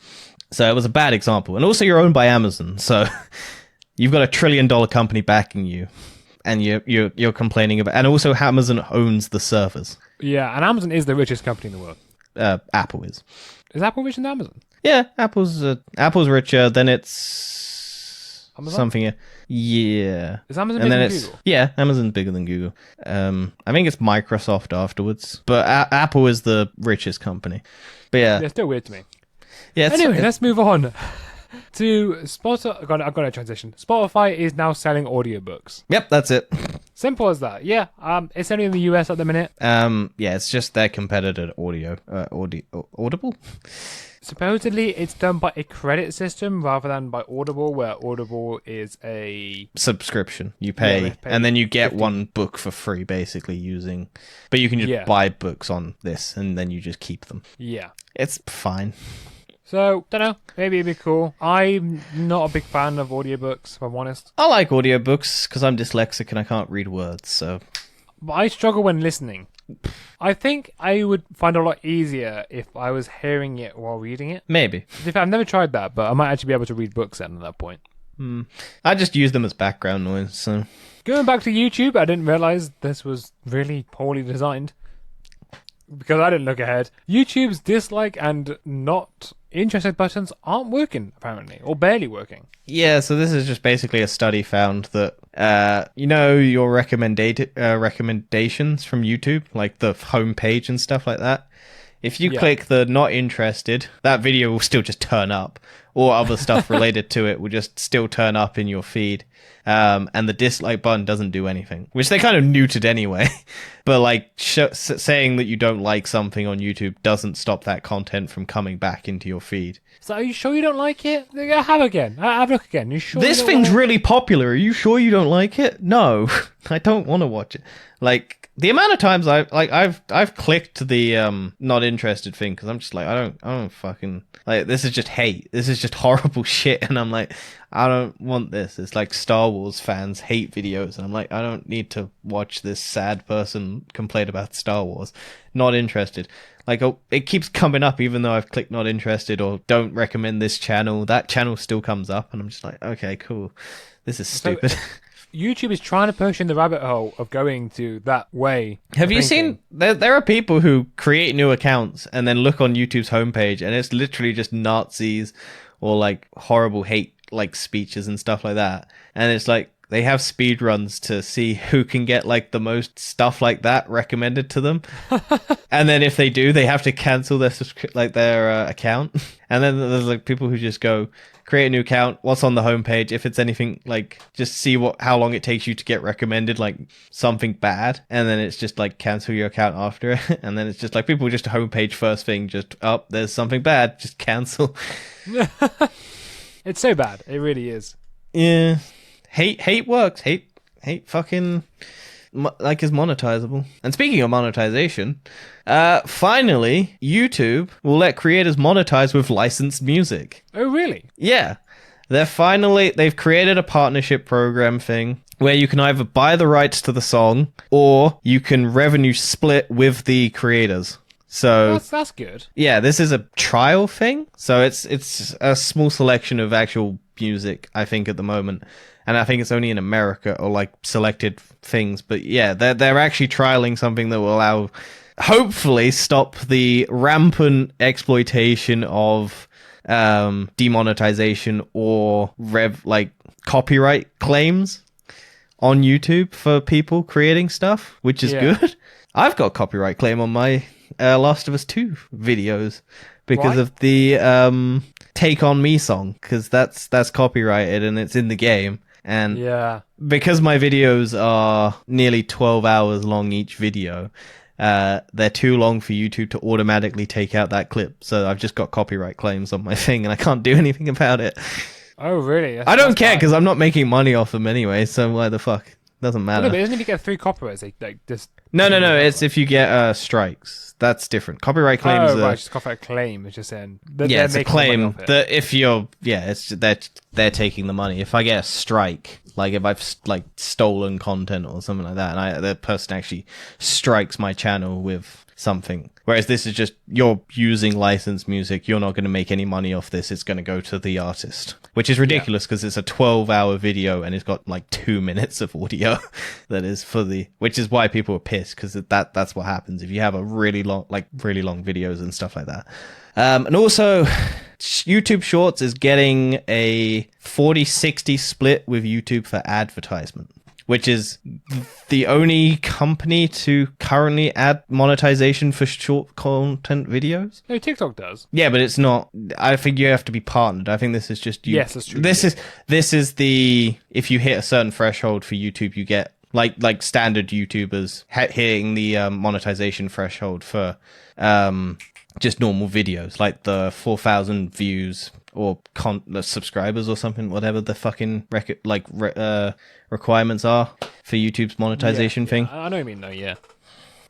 So it was a bad example. And also you're owned by Amazon. So you've got $1 trillion company backing you. And you're complaining about, and also Amazon owns the servers. Yeah, and Amazon is the richest company in the world. Apple is. Is Apple richer than Amazon? Yeah, Apple's richer. Then it's Amazon? Something. Yeah. Is Amazon bigger than Google? Yeah, Amazon's bigger than Google. I think it's Microsoft afterwards, but Apple is the richest company. But yeah, they're still weird to me. Yeah. Anyway, let's move on. To Spotify, I've got a transition. Spotify is now selling audiobooks. Yep, that's it. Simple as that. Yeah, it's only in the US at the minute. Yeah, it's just their competitor Audible. Supposedly, it's done by a credit system rather than by Audible, where Audible is a subscription. You pay, and then you get 50. One book for free, basically but you can just buy books on this, and then you just keep them. Yeah, it's fine. So, don't know. Maybe it'd be cool. I'm not a big fan of audiobooks, if I'm honest. I like audiobooks because I'm dyslexic and I can't read words, so... But I struggle when listening. I think I would find it a lot easier if I was hearing it while reading it. Maybe. I've never tried that, but I might actually be able to read books then at that point. I just use them as background noise, so... Going back to YouTube, I didn't realise this was really poorly designed. Because I didn't look ahead. YouTube's dislike and not interested buttons aren't working, apparently. Or barely working. Yeah, so this is just basically a study found that, your recommendations from YouTube, like the homepage and stuff like that. If you click the not interested, that video will still just turn up. Or other stuff related to it will just still turn up in your feed. And the dislike button doesn't do anything, which they kind of neutered anyway. But like saying that you don't like something on YouTube doesn't stop that content from coming back into your feed. So are you sure you don't like it? Have a look again. You sure? This thing's really popular. Are you sure you don't like it? No, I don't want to watch it. Like the amount of times I've clicked the not interested thing because I'm just like I don't fucking like this is just hate. This is is just horrible shit, and I'm like, I don't want this. It's like Star Wars fans hate videos, and I'm like, I don't need to watch this sad person complain about Star Wars. Not interested. Like, oh, it keeps coming up even though I've clicked not interested or don't recommend this channel. That channel still comes up, and I'm just like, okay, cool. This is stupid. YouTube is trying to push in the rabbit hole of going to that way. Have you seen, there are people who create new accounts and then look on YouTube's homepage, and it's literally just Nazis or like horrible hate like speeches and stuff like that. And it's like, they have speed runs to see who can get like the most stuff like that recommended to them. And then if they do, they have to cancel their account. And then there's like people who just go, create a new account, what's on the homepage, if it's anything, like just see how long it takes you to get recommended, like something bad, and then it's just like cancel your account after it. And then it's just like people just homepage first thing, just there's something bad, just cancel. It's so bad, it really is. Yeah, hate works. Hate fucking like is monetizable. And speaking of monetization, finally YouTube will let creators monetize with licensed music. Oh really? Yeah, they've created a partnership program thing where you can either buy the rights to the song or you can revenue split with the creators. So that's good. Yeah, this is a trial thing. So it's a small selection of actual music, I think, at the moment. And I think it's only in America or like selected things. But yeah, they're actually trialing something that will allow, hopefully, stop the rampant exploitation of demonetization or copyright claims on YouTube for people creating stuff, which is good. I've got copyright claim on my Last of Us 2 videos because of the Take On Me song, because that's copyrighted and it's in the game. And because my videos are nearly 12 hours long each video, they're too long for YouTube to automatically take out that clip. So I've just got copyright claims on my thing and I can't do anything about it. Oh, really? I don't care because I'm not making money off them anyway, so why the fuck? Doesn't matter. No, but isn't if you get 3 copyrights, just... No, it's if you get strikes. That's different. Copyright claims. Oh, right, just copyright claim. It's just saying. Yeah, it's a claim that if you're, it's they're taking the money. If I get a strike, like if I've like stolen content or something like that, and the person actually strikes my channel with something. Whereas this is just, you're using licensed music, you're not going to make any money off this, it's going to go to the artist. Which is ridiculous because it's a 12-hour video and it's got like 2 minutes of audio that is which is why people are pissed, because that's what happens if you have a really long videos and stuff like that. And also, YouTube Shorts is getting a 40-60 split with YouTube for advertisement, which is the only company to currently add monetization for short content videos. No, TikTok does. Yeah, but it's not. I think you have to be partnered. I think this is just you. Yes, that's true. This is the, if you hit a certain threshold for YouTube, you get like standard YouTubers hitting the monetization threshold for just normal videos, like the 4,000 views or subscribers or something, whatever the fucking requirements are for YouTube's monetization thing. I know what you mean, though. Yeah.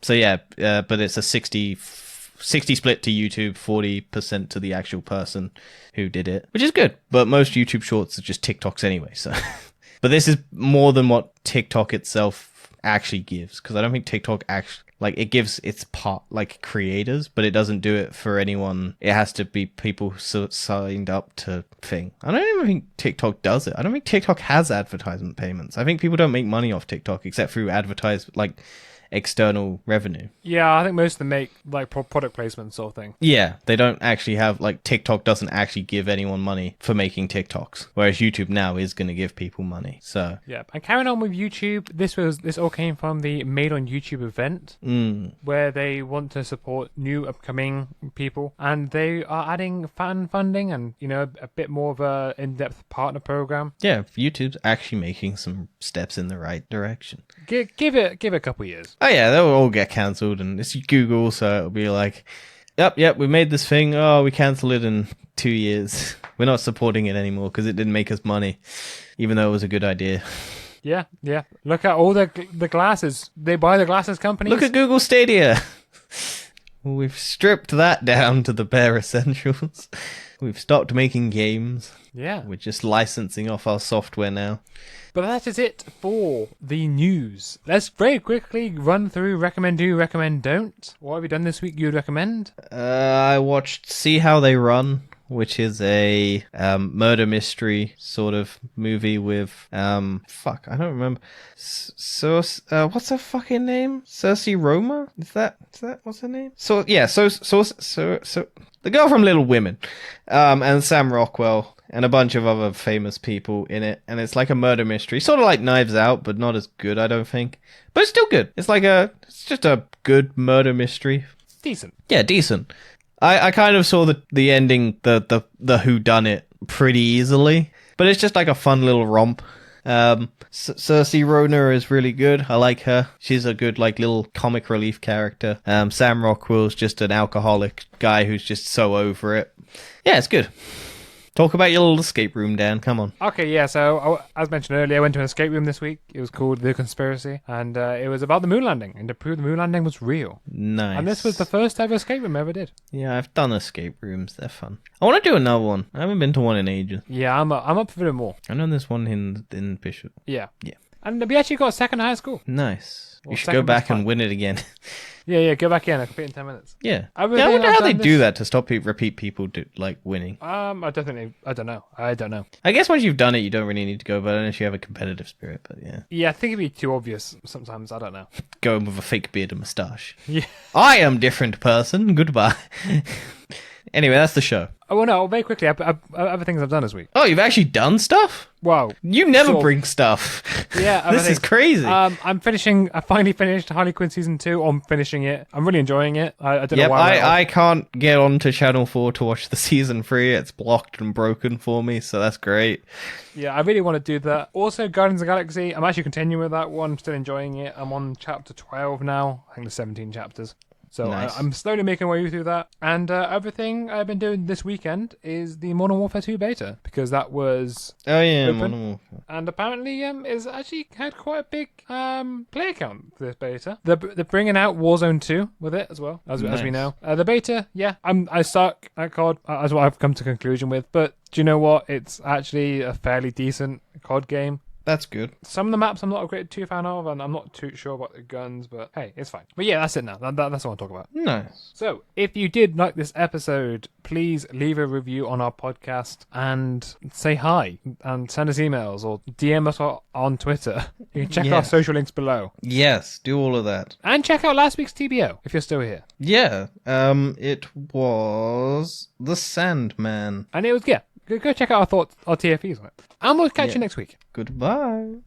So but it's a 60 split to YouTube, 40% to the actual person who did it, which is good. But most YouTube Shorts are just TikToks anyway. So, but this is more than what TikTok itself actually gives, because I don't think TikTok actually. Like, it gives its part, like, creators, but it doesn't do it for anyone. It has to be people signed up to thing. I don't even think TikTok does it. I don't think TikTok has advertisement payments. I think people don't make money off TikTok except through external revenue. Yeah, I think most of them make like product placement sort of thing. Yeah, they don't actually have, like, TikTok doesn't actually give anyone money for making TikToks, whereas YouTube now is going to give people money. So yeah, and carrying on with YouTube, this all came from the Made on YouTube event, where they want to support new upcoming people, and they are adding fan funding and a bit more of a in-depth partner program. Yeah, YouTube's actually making some steps in the right direction. Give it a couple years. Oh yeah, they'll all get cancelled, and it's Google, so it'll be like, yep, we made this thing. Oh, we cancelled it in 2 years. We're not supporting it anymore because it didn't make us money, even though it was a good idea. Yeah. Look at all the glasses. They buy the glasses companies. Look at Google Stadia. We've stripped that down to the bare essentials. We've stopped making games. Yeah. We're just licensing off our software now. But that is it for the news. Let's very quickly run through recommend do, recommend don't. What have you done this week you'd recommend? I watched See How They Run, which is a murder mystery sort of movie with I don't remember. What's her fucking name? Cersei Roma? Is that what's her name? So the girl from Little Women, and Sam Rockwell and a bunch of other famous people in it, and it's like a murder mystery, sort of like Knives Out, but not as good, I don't think. But it's still good. It's just a good murder mystery. Decent. Yeah, decent. I kind of saw the ending, the whodunit pretty easily, but it's just like a fun little romp. Cersei Rona is really good. I like her. She's a good like little comic relief character. Sam Rockwell's just an alcoholic guy who's just so over it. Yeah, it's good. Talk about your little escape room, Dan. Come on. Okay, yeah, so as mentioned earlier, I went to an escape room this week. It was called The Conspiracy, and it was about the moon landing, and to prove the moon landing was real. Nice. And this was the first ever escape room I ever did. Yeah, I've done escape rooms. They're fun. I want to do another one. I haven't been to one in ages. Yeah, I'm up for doing more. I know there's one in Bishop. Yeah. Yeah. And we actually got a second at high school. Nice. Well, You should go back and win it again. Yeah, go back in. I compete in 10 minutes. Yeah. I wonder how they do that to stop repeat people winning. I don't know. I guess once you've done it, you don't really need to go, but unless you have a competitive spirit, but yeah. Yeah, I think it'd be too obvious sometimes. I don't know. Going with a fake beard and moustache. Yeah. I am different person. Goodbye. Anyway, that's the show. Oh, well, no, very quickly, other things I've done this week. Oh, you've actually done stuff? Wow. You never bring stuff. Yeah. This is crazy. I finally finished Harley Quinn Season 2. I'm finishing it. I'm really enjoying it. I don't know why. I can't get onto Channel 4 to watch the Season 3. It's blocked and broken for me, so that's great. Yeah, I really want to do that. Also, Guardians of the Galaxy. I'm actually continuing with that one. I'm still enjoying it. I'm on chapter 12 now. I think there's 17 chapters. So nice. I'm slowly making my way through that. And everything I've been doing this weekend is the Modern Warfare 2 beta, because that was open. Modern Warfare. And apparently it's actually had quite a big player count for this beta. They're bringing out Warzone 2 with it as well, as we know. The beta, yeah, I suck at COD, as what I've come to conclusion with. But do you know what? It's actually a fairly decent COD game. That's good. Some of the maps I'm not a great too fan of, and I'm not too sure about the guns, but hey, it's fine. But yeah, that's it now. That's what I want to talk about. Nice. So, if you did like this episode, please leave a review on our podcast and say hi and send us emails or DM us on Twitter. You can check our social links below. Yes, do all of that. And check out last week's TBO if you're still here. Yeah, it was The Sandman. And it was, yeah, go check out our TFEs on it. And we'll catch you next week. Goodbye.